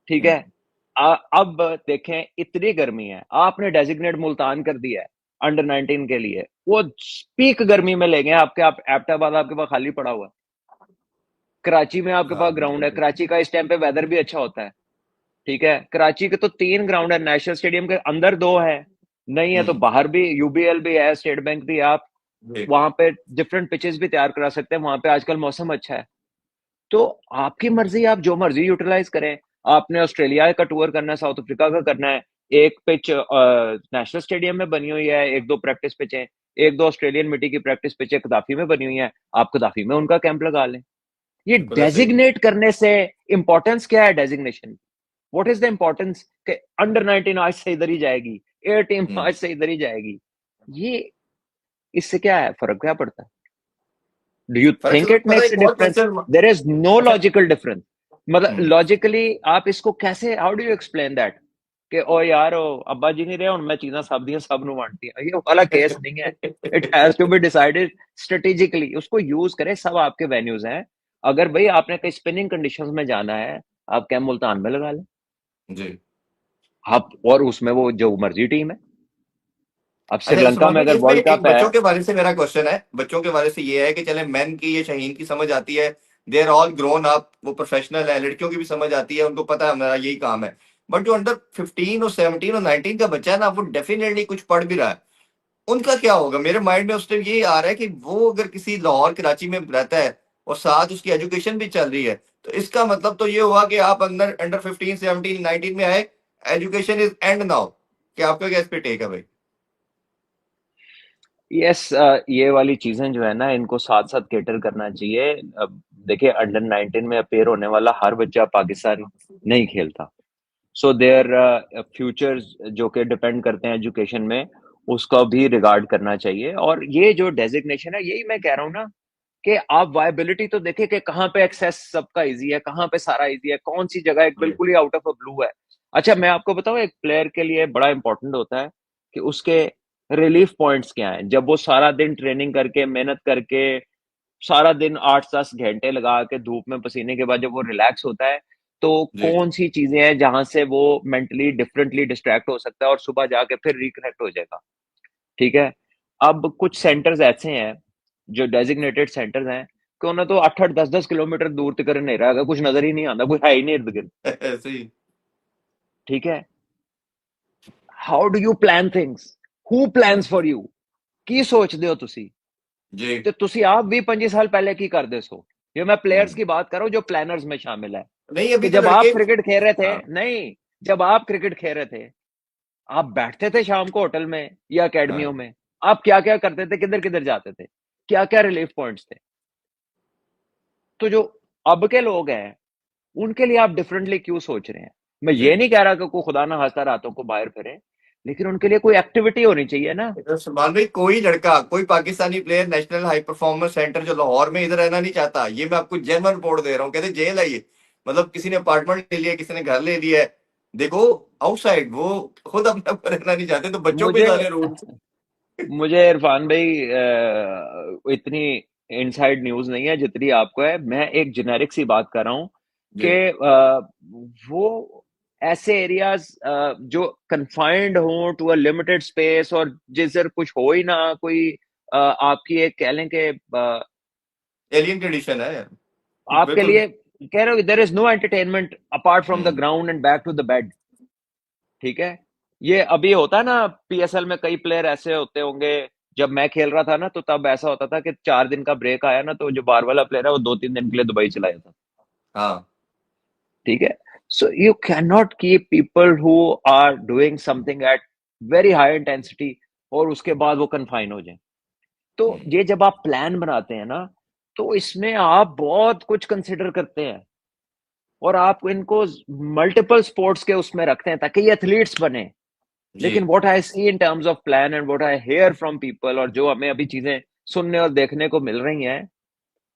Speaker 2: ठीक है।
Speaker 1: हम्म।
Speaker 2: अब देखें, इतनी गर्मी है, आपने डेजिग्नेट मुल्तान कर दिया है अंडर 19 के लिए, वो पीक गर्मी में ले गए आपके, आप एबटाबाद आपके पास खाली पड़ा हुआ है, कराची में आपके
Speaker 1: हाँ
Speaker 2: पास ग्राउंड
Speaker 1: बिल्कुल
Speaker 2: है, कराची का इस टाइम पे वेदर भी अच्छा होता है। ठीक है, कराची के तो 3 ग्राउंड है, नेशनल स्टेडियम के अंदर 2 है, नहीं है तो
Speaker 1: हम्म।
Speaker 2: बाहर भी, यूबीएल भी है, स्टेट बैंक भी है, आप
Speaker 1: जी।
Speaker 2: वहां पे डिफरेंट पिचेस भी तैयार करा सकते हैं, वहां पे आजकल मौसम अच्छा है। तो आपकी मर्जी, आप जो मर्जी यूटिलाइज करें। आपने ऑस्ट्रेलिया का टूर करना है, साउथ अफ्रीका का करना है, एक पिच नेशनल स्टेडियम में बनी हुई है, एक दो प्रैक्टिस पिच है, एक दो ऑस्ट्रेलियन मिट्टी की प्रैक्टिस पिच है कदाफी में बनी हुई है, आप कदाफी में उनका कैंप लगा लें। ये
Speaker 1: बिल्कुल ऐसे ही।
Speaker 2: डेजिग्नेट करने से इंपॉर्टेंस क्या है designation? What is the importance कि अंडर 19 आज से इधर ही जाएगी, एयर टीम
Speaker 1: हम्म।
Speaker 2: आज से इधर ही जाएगी? ये इससे क्या है, फर्क क्या पड़ता है? डू यू
Speaker 1: फर्क से
Speaker 2: थिंक
Speaker 1: तो
Speaker 2: इट
Speaker 1: पता है,
Speaker 2: मेक्स
Speaker 1: एक
Speaker 2: अ
Speaker 1: और
Speaker 2: difference?
Speaker 1: Question.
Speaker 2: There is no
Speaker 1: अच्छा।
Speaker 2: Logical difference. मतलब
Speaker 1: हम्म।
Speaker 2: लॉजिकली आप इसको कैसे, how do you explain that कि ओ यार ओ अब्बा जी नहीं रहे और मैं चीज़ां सब दियां सब नु बांटती हैं, ये वाला केस नहीं है। It has to be decided strategically, उसको यूज करें, सब आपके वेन्यूज हैं। अगर भाई आपने कहीं स्पिनिंग कंडीशंस में जाना है, आप कैम मुल्तान में लगा लें।
Speaker 1: जी।
Speaker 2: आप और उसमें वो जो मर्जी टीम है, अब
Speaker 1: अच्छा
Speaker 2: श्रीलंका
Speaker 1: सलमान
Speaker 2: में
Speaker 1: भाई,
Speaker 2: अगर
Speaker 1: इसमें
Speaker 2: वर्ल्ड
Speaker 1: एक
Speaker 2: कप है।
Speaker 1: बच्चों के बारे से मेरा क्वेश्चन है। बच्चों के बारे से ये है कि चले मैन की, ये शहीन की समझ आती है, they are all grown up, वो प्रोफेशनल है। लड़कियों की भी समझ आती है, उनको पता है हमारा यही काम है। बट जो अंडर 15 और 17 और 19 का बच्चा है ना, वो डेफिनेटली कुछ पढ़ भी रहा है। उनका क्या होगा? मेरे माइंड में उस टाइम ये आ रहा है कि वो अगर किसी लाहौर कराची में रहता है और साथ उसकी एजुकेशन भी चल रही है, तो इसका मतलब तो ये हुआ कि आप अंदर अंडर 15 17 19 में आए, एजुकेशन इज एंड नाउ। क्या आपका क्या इस पे टेक है भाई?
Speaker 2: यस, ये वाली चीजें जो है ना, इनको साथ साथ केटर करना चाहिए। अब देखिए, अंडर 19 में अपेयर होने वाला हर बच्चा पाकिस्तान नहीं खेलता। सो देयर फ्यूचर्स जो कि डिपेंड करते हैं एजुकेशन में, उसका भी रिगार्ड करना चाहिए। और ये जो डेजिग्नेशन है, यही मैं कह रहा हूँ ना, कि आप वायबिलिटी तो देखें कि कहाँ पे एक्सेस सबका इजी है, कहाँ पे सारा इजी है, कौन सी जगह एक
Speaker 1: जी।
Speaker 2: बिल्कुल ही आउट ऑफ अ ब्लू है। अच्छा, मैं आपको बताऊं, एक प्लेयर के लिए बड़ा इंपॉर्टेंट होता है कि उसके रिलीफ पॉइंट्स क्या हैं। जब वो सारा दिन ट्रेनिंग करके, मेहनत करके, सारा दिन 8-10 घंटे लगा के धूप में पसीने के बाद जब वो रिलैक्स होता है, तो
Speaker 1: जी।
Speaker 2: कौन सी चीजें हैं जहां से वो मेंटली डिफरेंटली डिस्ट्रैक्ट हो सकता है और सुबह जाके फिर रिकनेक्ट हो जाएगा। ठीक है। अब कुछ सेंटर्स ऐसे हैं जो डेजिग्नेटेड सेंटर्स हैं कि उन्हें तो 8-8 10-10 किलोमीटर दूर तक नहीं रहा, कुछ नजर ही नहीं आता, कोई है ही नहीं इर्द गिर्द।
Speaker 1: ऐसे ही।
Speaker 2: ठीक है। How do you plan things? Who plans for you? की सोचते हो तुसी?
Speaker 1: जी।
Speaker 2: ਤੇ ਤੁਸੀਂ ਆਪ भी 25 साल पहले की करते सो। ये मैं प्लेयर्स
Speaker 1: हम्म।
Speaker 2: की बात कर रहा हूं जो प्लानर्स में शामिल है।
Speaker 1: नहीं अभी
Speaker 2: कि
Speaker 1: तो
Speaker 2: जब
Speaker 1: लड़के।
Speaker 2: आप क्रिकेट खेल रहे थे,
Speaker 1: हाँ।
Speaker 2: नहीं, जब आप क्रिकेट खेल रहे थे, आप बैठते थे शाम को होटल में या
Speaker 1: हाँ।
Speaker 2: एकेडमियों में, आप क्या क्या करते थे, किधर किधर जाते थे, क्या क्या रिलीफ पॉइंट्स थे? तो जो अब के लोग हैं, उनके लिए आप डिफरेंटली क्यों सोच रहे हैं? मैं ये
Speaker 1: जी।
Speaker 2: नहीं कह रहा कि कोई खुदा ना खास्ता रातों को बाहर फिरे, लेकिन उनके लिए कोई एक्टिविटी होनी चाहिए ना।
Speaker 1: तो सलमान भाई, कोई लड़का, कोई Pakistani player national high performance centre जो लाहौर में इधर रहना नहीं चाहता। ये मैं आपको जेन्युइन रिपोर्ट दे रहा हूँ। कहते जेल है ये। मतलब किसी ने अपार्टमेंट ले लिया, किसी ने घर ले लिया है। देखो, आउटसाइड वो खुद अपने आप रहना नहीं चाहते, तो बच्चों पे
Speaker 2: मुझे
Speaker 1: सारे रूल्स।
Speaker 2: मुझे इरफान भाई इतनी इनसाइड न्यूज नहीं है जितनी आपको है। मैं एक जेनेरिक सी बात कर रहा हूँ
Speaker 1: जी।
Speaker 2: कि वो ऐसे एरियाज जो कन्फाइंड हो टू अ लिमिटेड स्पेस, और जिधर कुछ हो ही ना, कोई आपकी एक कह लें कि
Speaker 1: एलियन कंडीशन है।
Speaker 2: आपके
Speaker 1: बिल्कुल।
Speaker 2: लिए कह रहे हो there is no entertainment apart from the
Speaker 1: hmm.
Speaker 2: Ground and back to the bed. ठीक है। ये अभी होता है ना, पीएसएल में कई प्लेयर ऐसे होते होंगे। जब मैं खेल रहा था ना, तो तब ऐसा होता था कि 4 दिन का ब्रेक आया ना, तो जो बाहर वाला प्लेयर है वो 2-3 दिन के लिए दुबई चला जाता।
Speaker 1: हाँ।
Speaker 2: ठीक है। So you can not keep people who are doing something at very high intensity और उसके बाद वो कन्फाइन हो जाए। तो
Speaker 1: हम्म,
Speaker 2: ये जब आप प्लान बनाते हैं ना, तो इसमें आप बहुत कुछ कंसिडर करते हैं, और आप इनको मल्टीपल स्पोर्ट्स के उसमें रखते हैं ताकि ये एथलीट्स बने।
Speaker 1: जी
Speaker 2: लेकिन what I see in terms of plan and what I hear from people, और जो हमें अभी चीजें सुनने और देखने को मिल रही हैं,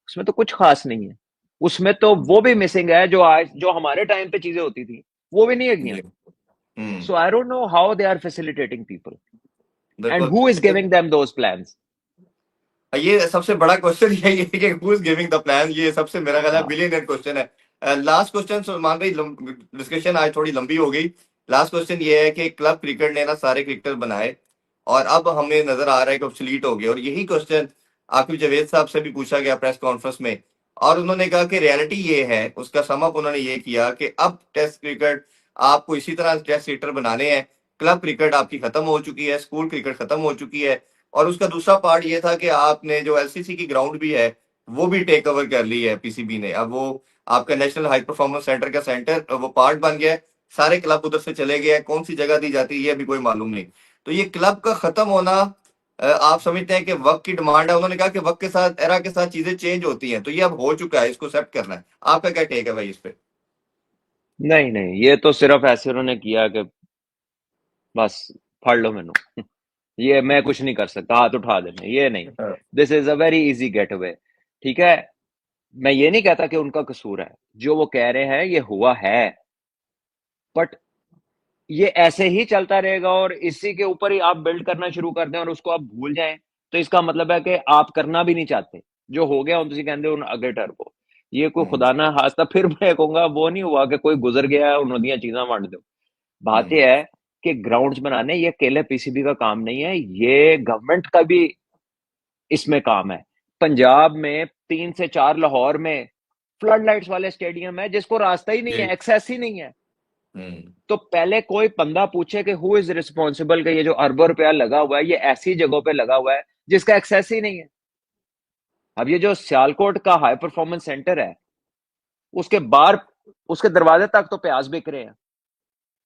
Speaker 2: उसमें तो कुछ खास नहीं है। उसमें तो वो भी मिसिंग है जो आज, जो हमारे टाइम पे चीजें होती थी, वो भी नहीं है।
Speaker 1: जी। Hmm.
Speaker 2: So I don't know how they are facilitating people and
Speaker 1: बिल्कुल।
Speaker 2: Who is giving them those plans.
Speaker 1: ये सबसे बड़ा क्वेश्चन यही है कि who is giving the plan, ये सबसे मेरा ख्याल है
Speaker 2: हाँ,
Speaker 1: बिलियनियर क्वेश्चन है। लास्ट क्वेश्चन सलमान भाई, डिस्कशन आज थोड़ी लंबी हो गई। लास्ट क्वेश्चन ये है कि क्लब क्रिकेट ने ना सारे क्रिकेटर बनाए और अब हमें नजर आ रहा है कि obsolete हो गए, और यही क्वेश्चन आकिब जावेद साहब से भी पूछा गया प्रेस कॉन्फ्रेंस में, और उन्होंने कहा कि रियलिटी ये है, उसका सम अप उन्होंने ये किया कि अब टेस्ट क्रिकेट आपको इसी तरह टेस्ट क्रिकेटर बनाने हैं। क्लब क्रिकेट आपकी खत्म हो चुकी है, स्कूल क्रिकेट खत्म हो चुकी है, और उसका दूसरा पार्ट ये था कि आपने जो एलसीसी की ग्राउंड भी है वो भी टेक ओवर कर ली है पीसीबी ने। अब वो आपका नेशनल हाई परफॉर्मेंस सेंटर का सेंटर वो पार्ट बन गया है। सारे क्लब उधर से चले गए हैं, कौन सी जगह दी जाती है ये अभी कोई मालूम नहीं। तो ये क्लब का खत्म होना, आप समझते हैं कि वक्त की डिमांड है? उन्होंने कहा कि वक्त के साथ, एरा के साथ चीजें चेंज होती हैं, तो ये अब हो चुका है, इसको एक्सेप्ट करना है। आपका क्या टेक है भाई इस पे?
Speaker 2: नहीं नहीं, ये तो सिर्फ ऐसे उन्होंने किया कि बस फाड़ लो मैनू, ये मैं कुछ नहीं कर सकता, हाथ उठा देने, ये नहीं।
Speaker 1: हाँ,
Speaker 2: this is a very easy get away. ठीक है, मैं ये नहीं कहता कि उनका कसूर है, जो वो कह रहे हैं ये हुआ है, बट ये ऐसे ही चलता रहेगा और इसी के ऊपर ही आप बिल्ड करना शुरू कर दें और उसको आप भूल जाएं, तो इसका मतलब है कि आप करना भी नहीं चाहते। जो हो गया तुम कहते हो अगे टर्बो, ये कोई
Speaker 1: हम्म,
Speaker 2: खुदा ना खास्ता, फिर मैं कहूंगा वो नहीं हुआ कि कोई गुजर गया है उन्होंने चीजें वंड दो। बात
Speaker 1: हम्म,
Speaker 2: यह है कि ग्राउंड्स बनाने ये अकेले पीसीबी का काम नहीं है, ये गवर्नमेंट का भी इसमें काम है। पंजाब में 3 से 4 लाहौर में फ्लड लाइट्स वाले स्टेडियम है जिसको रास्ता ही नहीं
Speaker 1: जी,
Speaker 2: है, एक्सेस ही नहीं है।
Speaker 1: हम्म,
Speaker 2: तो पहले कोई बंदा पूछे कि हु इज रिस्पॉन्सिबल, कि ये जो अरबों रुपया लगा हुआ है ये ऐसी जगहों पे लगा हुआ है जिसका एक्सेस ही नहीं है। अब ये जो सियालकोट का हाई परफॉर्मेंस सेंटर है, उसके बाहर, उसके दरवाजे तक तो प्याज बिक रहे हैं,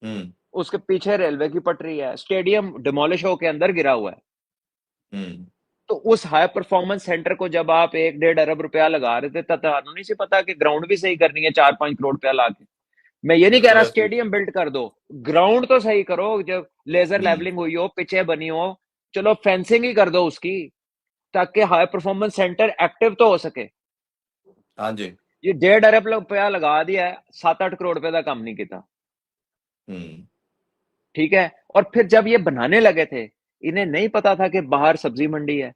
Speaker 1: हम्म,
Speaker 2: उसके पीछे रेलवे की पटरी है, स्टेडियम डिमोलिश होकर अंदर गिरा हुआ है।
Speaker 1: हम्म।
Speaker 2: तो उस हाई परफॉर्मेंस सेंटर को जब आप 1-1.5 अरब रुपया लगा रहे थे, तब तो नहीं सी पता कि ग्राउंड भी सही करनी है 4-5 करोड़ रुपया ला के। मैं ये नहीं कह रहा
Speaker 1: जबरदस्त।
Speaker 2: स्टेडियम बिल्ड कर दो, ग्राउंड तो सही करो, जब लेजर
Speaker 1: हम्म,
Speaker 2: लेवलिंग हुई हो, पिचे बनी हो, चलो फेंसिंग ही कर दो उसकी, ताकि हाई परफॉर्मेंस सेंटर एक्टिव तो हो सके।
Speaker 1: हाँ जी।
Speaker 2: ये 1.5 अरब रुपया लगा दिया है, 7-8 करोड़ रुपए का काम नहीं किया।
Speaker 1: हम्म,
Speaker 2: ठीक है, और फिर जब ये बनाने लगे थे, इन्हें नहीं पता था कि बाहर सब्जी मंडी है,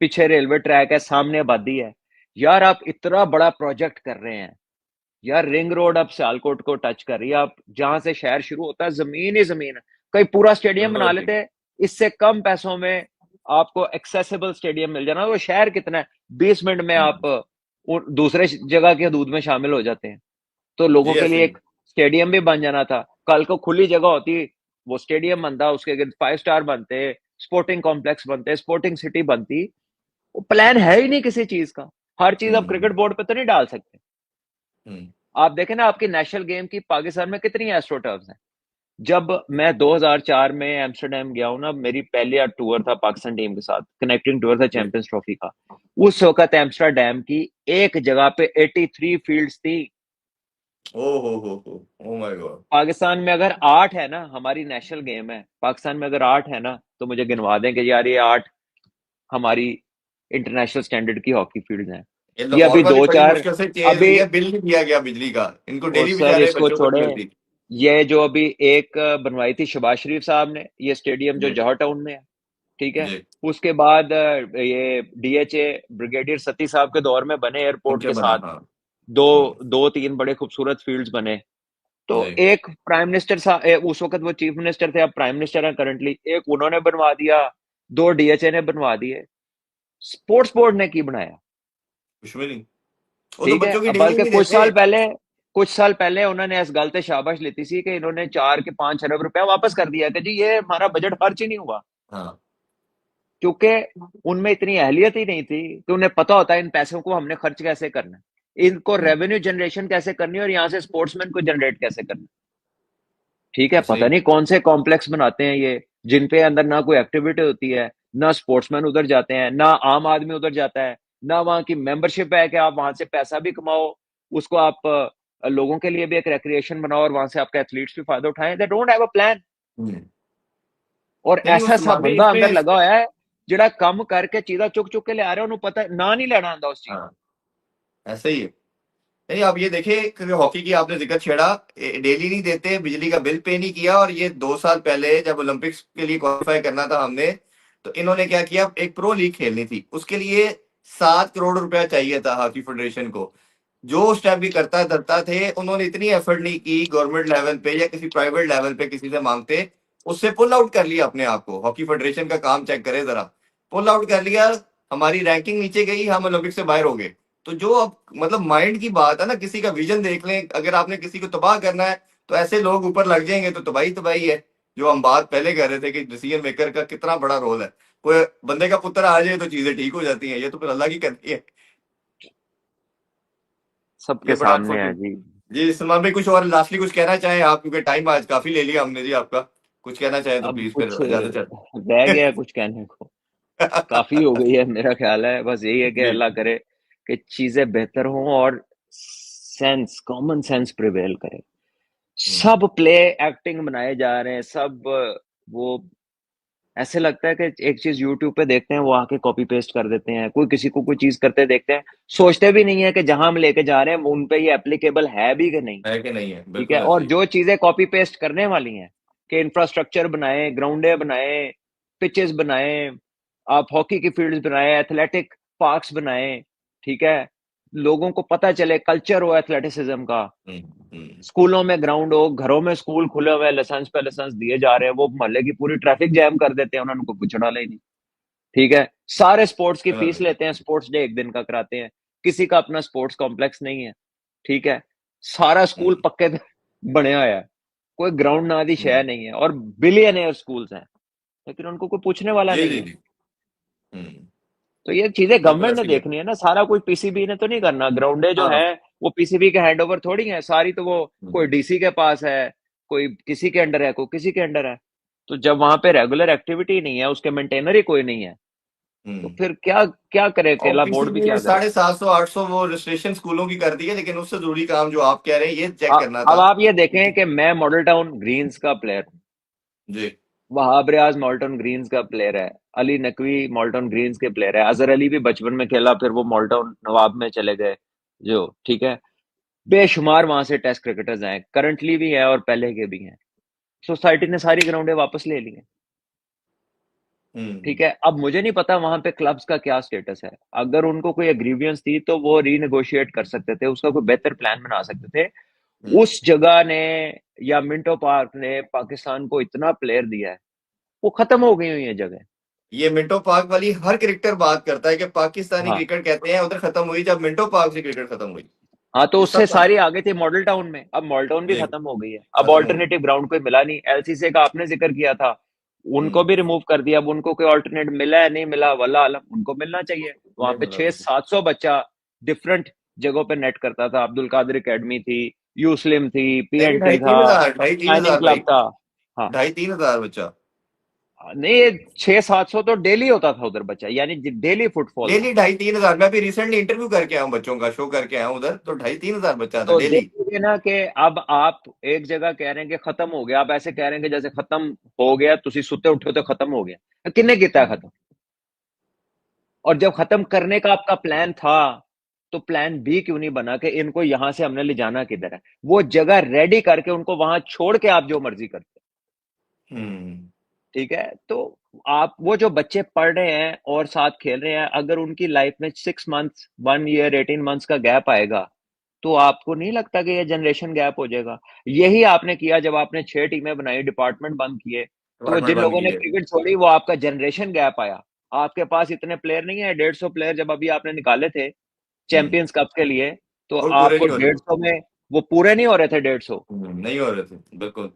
Speaker 2: पीछे रेलवे ट्रैक है, सामने आबादी है। यार आप इतना बड़ा प्रोजेक्ट कर रहे हैं, यार रिंग रोड अब सियालकोट को टच कर रही है, आप जहां से शहर शुरू होता है जमीन ही जमीन है। कई पूरा स्टेडियम बना
Speaker 1: जबरदस्त जी।
Speaker 2: लेते, इससे कम पैसों में आपको एक्सेसिबल स्टेडियम मिल जाना। वो शहर कितना है, 20 मिनट में आप
Speaker 1: हम्म,
Speaker 2: दूसरे जगह के हदूद में शामिल हो जाते हैं। तो लोगों
Speaker 1: जी
Speaker 2: के
Speaker 1: ऐसे
Speaker 2: लिए
Speaker 1: ही।
Speaker 2: एक स्टेडियम भी बन जाना था। कल को खुली जगह होती, वो स्टेडियम बनता, उसके 5 स्टार बनते, स्पोर्टिंग कॉम्प्लेक्स बनते, स्पोर्टिंग सिटी बनती। वो प्लान है ही नहीं किसी चीज का। हर चीज आप
Speaker 1: हम्म,
Speaker 2: क्रिकेट बोर्ड पे तो नहीं डाल सकते।
Speaker 1: हम्म,
Speaker 2: आप देखें ना, आपकी नेशनल गेम की पाकिस्तान में कितनी एस्ट्रोटर्फ्स हैं। जब मैं 2004 में एम्स्टरडेम गया हूं ना, मेरी पहली टूर था पाकिस्तान टीम के साथ, कनेक्टिंग टूर था
Speaker 1: जी।
Speaker 2: चैंपियंस ट्रॉफी का। उस वक्त एम्स्टरडेम की एक जगह पे 83 फील्ड्स थी।
Speaker 1: ओ हो, ओ माय गॉड।
Speaker 2: पाकिस्तान में अगर 8 है ना, हमारी नेशनल गेम है, पाकिस्तान में अगर 8 है ना, तो मुझे गिनवा दें कि यार ये 8 हमारी इंटरनेशनल स्टैंडर्ड की हॉकी फील्ड हैं।
Speaker 1: ये
Speaker 2: ये
Speaker 1: लाहौर
Speaker 2: अभी
Speaker 1: वाली
Speaker 2: दो
Speaker 1: बड़ी
Speaker 2: चार
Speaker 1: मुश्किल से चेंज हुई
Speaker 2: अभी
Speaker 1: है, बिल नहीं दिया गया बिजली का, इनको
Speaker 2: ओ
Speaker 1: डेली
Speaker 2: सर,
Speaker 1: बेचारे
Speaker 2: इसको
Speaker 1: बच्चों को नहीं
Speaker 2: छोड़े,
Speaker 1: मिलती।
Speaker 2: ये जो अभी एक बनवाई थी शबाज शरीफ साहब ने, ये स्टेडियम जो
Speaker 1: जी,
Speaker 2: जौहर टाउन में है। ठीक है,
Speaker 1: जी।
Speaker 2: उसके बाद ये डीएचए ब्रिगेडियर सती साहब के दौर में बने एयरपोर्ट
Speaker 1: उनके
Speaker 2: के
Speaker 1: बना,
Speaker 2: साथ,
Speaker 1: हाँ।
Speaker 2: दो
Speaker 1: हम्म,
Speaker 2: 2-3 बड़े खूबसूरत फील्ड्स बने। तो
Speaker 1: जी,
Speaker 2: एक प्राइम मिनिस्टर साहब, उस वक्त वो चीफ मिनिस्टर थे, अब प्राइम मिनिस्टर हैं करंटली, एक उन्होंने बनवा दिया, 2 डीएचए ने बनवा दिए, स्पोर्ट्स बोर्ड ने की बनाया।
Speaker 1: कुछ भी नहीं। वो तो
Speaker 2: ठीक है,
Speaker 1: बच्चों की
Speaker 2: अब
Speaker 1: डेली
Speaker 2: बल्कि
Speaker 1: नहीं देते।
Speaker 2: कुछ साल पहले उन्होंने इस गल ते शाबाश लेती सी कि इन्होंने 4 के 5 अरब रुपया वापस कर दिया कि जी ये हमारा बजट खर्च ही नहीं हुआ।
Speaker 1: हाँ,
Speaker 2: क्योंकि उनमें इतनी अहलियत ही नहीं थी कि उन्हें पता होता है इन पैसों को हमने खर्च कैसे करना है, इनको
Speaker 1: हम्म,
Speaker 2: रेवेन्यू जनरेशन कैसे करनी है, और यहाँ से स्पोर्ट्समैन को जनरेट कैसे करना है। ठीक है,
Speaker 1: ऐसे
Speaker 2: पता
Speaker 1: ही।
Speaker 2: नहीं कौन से कॉम्प्लेक्स बनाते हैं ये, जिन पे अंदर ना कोई एक्टिविटी होती है, ना स्पोर्ट्समैन उधर जाते हैं, ना आम आदमी उधर जाता है, ना वहाँ की मेंबरशिप है कि आप वहां से पैसा भी कमाओ, उसको आप लोगों के लिए भी एक रिक्रिएशन बनाओ और वहां से आपके एथलीट्स भी फायदा उठाएं। They don't have a plan.
Speaker 1: Hmm.
Speaker 2: और
Speaker 1: नहीं नहीं,
Speaker 2: ऐसा सा
Speaker 1: उस्मान भाई
Speaker 2: बंदा अंदर
Speaker 1: इसमें,
Speaker 2: लगा होया है जिहड़ा कम करके चीज़ां चुक चुक के ले आ रहा है, उन्हें पता है ना नहीं लेना आंदा उस चीज।
Speaker 1: हाँ ऐसे ही है। नहीं आप ये देखिए कि हॉकी की आपने जिक्र छेड़ा, डेली नहीं देते, बिजली का बिल पे नहीं किया, और ये 2 साल पहले जब ओलंपिक्स के लिए क्वालिफाई करना था हमने, तो इन्होंने क्या किया, एक प्रो लीग खेलनी थी, उसके लिए 7 करोड़ रुपया चाहिए था हॉकी फेडरेशन को। जो उस टाइम भी करता धरता थे, उन्होंने इतनी एफर्ट नहीं की गवर्नमेंट लेवल पे या किसी प्राइवेट लेवल पे किसी से मांगते, उससे पुल आउट कर लिया अपने आप को। हॉकी फेडरेशन का काम चेक करे जरा, पुल आउट कर लिया, हमारी रैंकिंग नीचे गई, हम ओलंपिक से बाहर हो गए। तो जो अब मतलब माइंड की बात है ना, किसी का विजन देख लें, अगर आपने किसी को तबाह करना है तो ऐसे लोग ऊपर लग जाएंगे तो तबाही तबाही है। जो हम बात पहले कर रहे थे कि डिसीजन मेकर का कितना बड़ा रोल है, कोई बंदे का पुत्र आ जाए तो चीजें ठीक हो जाती हैं, ये तो फिर अल्लाह की करती है।
Speaker 2: सबके
Speaker 1: ये बड़ा
Speaker 2: सामने है
Speaker 1: अनफॉर्चुनेट।
Speaker 2: जी।
Speaker 1: जी सलमान भाई, कुछ और लास्टली कुछ कहना चाहें आप, क्योंकि टाइम आज काफी ले लिया हमने जी आपका, कुछ कहना चाहें तो
Speaker 2: अब
Speaker 1: प्लीज, फिर
Speaker 2: कुछ
Speaker 1: इजाजत
Speaker 2: रह गया है कुछ कहने को? काफी हो गई है मेरा ख्याल है। बस यही है कि
Speaker 1: जी।
Speaker 2: अल्लाह करे कि चीजें बेहतर हों और सेंस, कॉमन सेंस प्रिवेल करे।
Speaker 1: हम्म,
Speaker 2: सब प्ले एक्टिंग बनाए जा रहे हैं सब। वो ऐसे लगता है कि एक चीज यूट्यूब पे देखते हैं वो आके कॉपी पेस्ट कर देते हैं, कोई किसी को कोई चीज करते देखते हैं, सोचते भी नहीं है कि जहां हम लेके जा रहे हैं वो उन पे ये एप्लीकेबल है भी कि नहीं।
Speaker 1: है कि नहीं है,
Speaker 2: ठीक है,
Speaker 1: बिल्कुल ऐसे
Speaker 2: और
Speaker 1: ही।
Speaker 2: जो चीजें कॉपी पेस्ट करने वाली हैं कि इंफ्रास्ट्रक्चर बनाए, ग्राउंडे बनाए, पिचेस बनाए, आप हॉकी की फील्ड्स बनाए, एथलेटिक पार्क्स बनाए, ठीक है, लोगों को पता चले, कल्चर हो एथलेटिसिज्म का,
Speaker 1: हम्म।
Speaker 2: स्कूलों में ग्राउंड हो, घरों में स्कूल खुले हुए, लाइसेंस पे लाइसेंस दिए जा रहे हैं, वो मोहल्ले की पूरी ट्रैफिक जैम कर देते हैं, उन्होंने कोई कुछ डाला ही नहीं। ठीक है, सारे स्पोर्ट्स की
Speaker 1: समझ
Speaker 2: फीस
Speaker 1: गए।
Speaker 2: लेते हैं, स्पोर्ट्स डे एक दिन का कराते हैं, किसी का अपना स्पोर्ट्स कॉम्प्लेक्स नहीं है। ठीक है, सारा स्कूल
Speaker 1: हम्म।
Speaker 2: पक्के बने हुआ है, कोई ग्राउंड ना दी
Speaker 1: हम्म।
Speaker 2: शय नहीं है, और बिलियनियर स्कूल्स हैं, लेकिन उनको कोई पूछने वाला
Speaker 1: जी
Speaker 2: नहीं
Speaker 1: जी
Speaker 2: है।
Speaker 1: जी। हम्म।
Speaker 2: तो ये चीजें
Speaker 1: बिल्कुल
Speaker 2: गवर्नमेंट ने
Speaker 1: ऐसी है।
Speaker 2: देखनी है ना, सारा कुछ पीसीबी ने तो नहीं करना। ग्राउंडे जो है
Speaker 1: हाँ।
Speaker 2: वो पीसीबी के हैंड ओवर थोड़ी है सारी, तो वो कोई
Speaker 1: हम्म।
Speaker 2: डीसी के पास है, कोई किसी के अंडर है, कोई किसी के अंडर है। तो जब वहां पे रेगुलर एक्टिविटी नहीं है, उसके मेंटेनर ही कोई नहीं है, तो
Speaker 1: हम्म।
Speaker 2: फिर क्या क्या करे,
Speaker 1: और
Speaker 2: अकेला बोर्ड भी
Speaker 1: पीसीबी ने
Speaker 2: क्या करे?
Speaker 1: 750 800 वो रजिस्ट्रेशन स्कूलों की कर दी है, लेकिन उससे जरूरी काम जो आप कह रहे हैं ये चेक करना
Speaker 2: अब
Speaker 1: था।
Speaker 2: आप ये देखें कि मैं मॉडल टाउन ग्रीन्स का प्लेयर हूँ,
Speaker 1: जी।
Speaker 2: वहाब रियाज मॉल्टन ग्रीन्स का प्लेयर है, अली नकवी मॉल्टन ग्रीन्स के प्लेयर है, अजहर अली भी बचपन में खेला, फिर वो मॉल्टन नवाब में चले गए जो। ठीक है, बेशुमार वहां से टेस्ट क्रिकेटर्स आए, करंटली भी हैं और पहले के भी हैं। सोसाइटी ने सारी ग्राउंडें वापस ले ली हैं। ठीक
Speaker 1: हम्म।
Speaker 2: है, अब मुझे नहीं पता वहां पे क्लब्स का क्या स्टेटस है, अगर उनको कोई एग्रीवियंस थी तो वो रीनेगोशिएट कर सकते थे, उसका कोई बेहतर प्लान बना सकते थे।
Speaker 1: हम्म।
Speaker 2: उस जगह ने या मिंटो पार्क ने पाकिस्तान को इतना प्लेयर दिया है, वो खत्म हो गई हुई है जगह।
Speaker 1: ये मिंटो पार्क वाली हर क्रिकेटर बात करता है कि पाकिस्तानी
Speaker 2: हाँ,
Speaker 1: क्रिकेट कहते हैं उधर खत्म हुई जब मिंटो पार्क से क्रिकेट खत्म हुई।
Speaker 2: हाँ, तो
Speaker 1: ये
Speaker 2: उससे
Speaker 1: सब
Speaker 2: सारी आगे थी मॉडल टाउन में, अब मॉडल टाउन भी
Speaker 1: जी
Speaker 2: खत्म हो गई है, अब
Speaker 1: खत्म हो गई।
Speaker 2: ऑल्टरनेटिव ग्राउंड कोई मिला नहीं। एलसीसी का आपने जिक्र किया था, उनको
Speaker 1: हम्म।
Speaker 2: भी रिमूव कर दिया, अब उनको कोई ऑल्टरनेट मिला है नहीं मिला, वल्लाह आलम, उनको मिलना चाहिए। वहां
Speaker 1: नहीं
Speaker 2: पे
Speaker 1: मिला
Speaker 2: छह
Speaker 1: बिल्कुल।
Speaker 2: सात सौ बच्चा डिफरेंट जगहों पे नेट करता था, अब्दुल कादिर एकेडमी थी, यूस्लिम थी,
Speaker 1: नहीं नहीं,
Speaker 2: पीएनटी
Speaker 1: ढाई
Speaker 2: था,
Speaker 1: तीन हजार ढाई तीन
Speaker 2: शाइनिंग
Speaker 1: हजार भाई।
Speaker 2: क्लब था। हाँ,
Speaker 1: 2,500 बच्चा।
Speaker 2: नहीं, ये 600-700 तो डेली होता था उधर बच्चा, यानी डेली फुटफॉल था।
Speaker 1: डेली 2,500 3,000, मैं अभी रिसेंटली इंटरव्यू करके आया हूँ, बच्चों का शो करके आया हूँ उधर, तो 2,500 3,000 बच्चा था
Speaker 2: तो देख
Speaker 1: डेली।
Speaker 2: लीजिए ना कि अब आप एक जगह कह रहे हैं कि खत्म हो गया, आप ऐसे कह रहे हैं कि जैसे खत्म हो गया, तुसी सुते उठे तो खत्म हो गया, किन्ने किया खत्म? और जब खत्म करने का आपका प्लान था, तो प्लान बी क्यों नहीं बना कि इनको यहां से हमने ले जाना किधर है, वो जगह रेडी करके उनको वहां छोड़ के आप जो मर्जी करते।
Speaker 1: हम्म।
Speaker 2: ठीक है, तो आप वो जो बच्चे पढ़ रहे हैं और साथ खेल रहे हैं, अगर उनकी लाइफ में 6 मंथ्स, 1 ईयर, 18 मंथ्स का गैप आएगा, तो आपको नहीं लगता कि ये जनरेशन गैप हो जाएगा? यही आपने किया जब आपने 6 टीमें बनाई, डिपार्टमेंट बंद किए, तो वो
Speaker 1: डिपार्टमेंट
Speaker 2: जिन
Speaker 1: बंद
Speaker 2: लोगों
Speaker 1: की
Speaker 2: ने
Speaker 1: है।
Speaker 2: क्रिकेट छोड़ी, वो आपका जनरेशन गैप आया। आपके पास इतने प्लेयर नहीं है, 150 प्लेयर जब अभी आपने निकाले थे
Speaker 1: हम्म।
Speaker 2: चैंपियंस कप के लिए, तो
Speaker 1: वो पूरे
Speaker 2: आपको
Speaker 1: नहीं हो रहे।
Speaker 2: 150 में वो पूरे नहीं हो रहे थे 150,
Speaker 1: नहीं हो रहे थे बिल्कुल।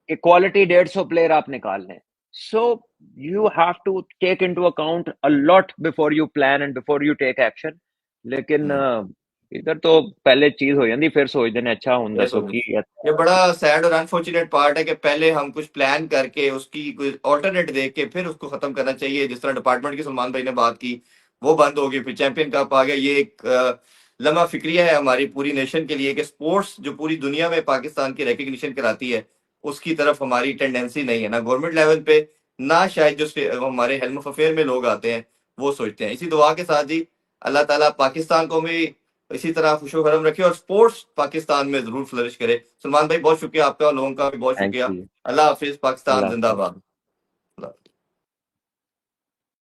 Speaker 2: कि क्वालिटी 150 प्लेयर आप निकाल लें। So you have to take into account a lot before you plan and before you take action. लेकिन
Speaker 1: हम्म।
Speaker 2: इधर तो पहले चीज हो जाती फिर सोचते ने अच्छा हुन
Speaker 1: फिर
Speaker 2: दसो
Speaker 1: सोचो,
Speaker 2: की है।
Speaker 1: ये बड़ा सैड और अनफॉर्चुनेट पार्ट है कि पहले हम कुछ प्लान करके उसकी कोई ऑल्टरनेट देख के फिर उसको खत्म करना चाहिए। जिस तरह डिपार्टमेंट की सलमान भाई ने बात की, वो बंद हो गई, फिर चैंपियन कप आ गया। ये एक लम्हा फिक्रिया है हमारी पूरी नेशन के लिए कि स्पोर्ट्स जो पूरी दुनिया में पाकिस्तान की रिकग्निशन कराती है, उसकी तरफ हमारी टेंडेंसी नहीं है, ना गवर्नमेंट लेवल पे, ना शायद जो हमारे हेल्म ऑफ अफेयर में लोग आते हैं वो सोचते हैं। इसी दुआ के साथ जी, अल्लाह ताला पाकिस्तान को भी इसी तरह खुशो खरम रखे और स्पोर्ट्स पाकिस्तान में जरूर फ्लरिश करे। सलमान भाई बहुत शुक्रिया आपका, लोगों का भी बहुत
Speaker 2: थैंक
Speaker 1: शुक्रिया।
Speaker 2: यू।
Speaker 1: अल्लाह हाफिज, पाकिस्तान
Speaker 2: अल्लाह हाफ़िज़।
Speaker 1: जिंदाबाद।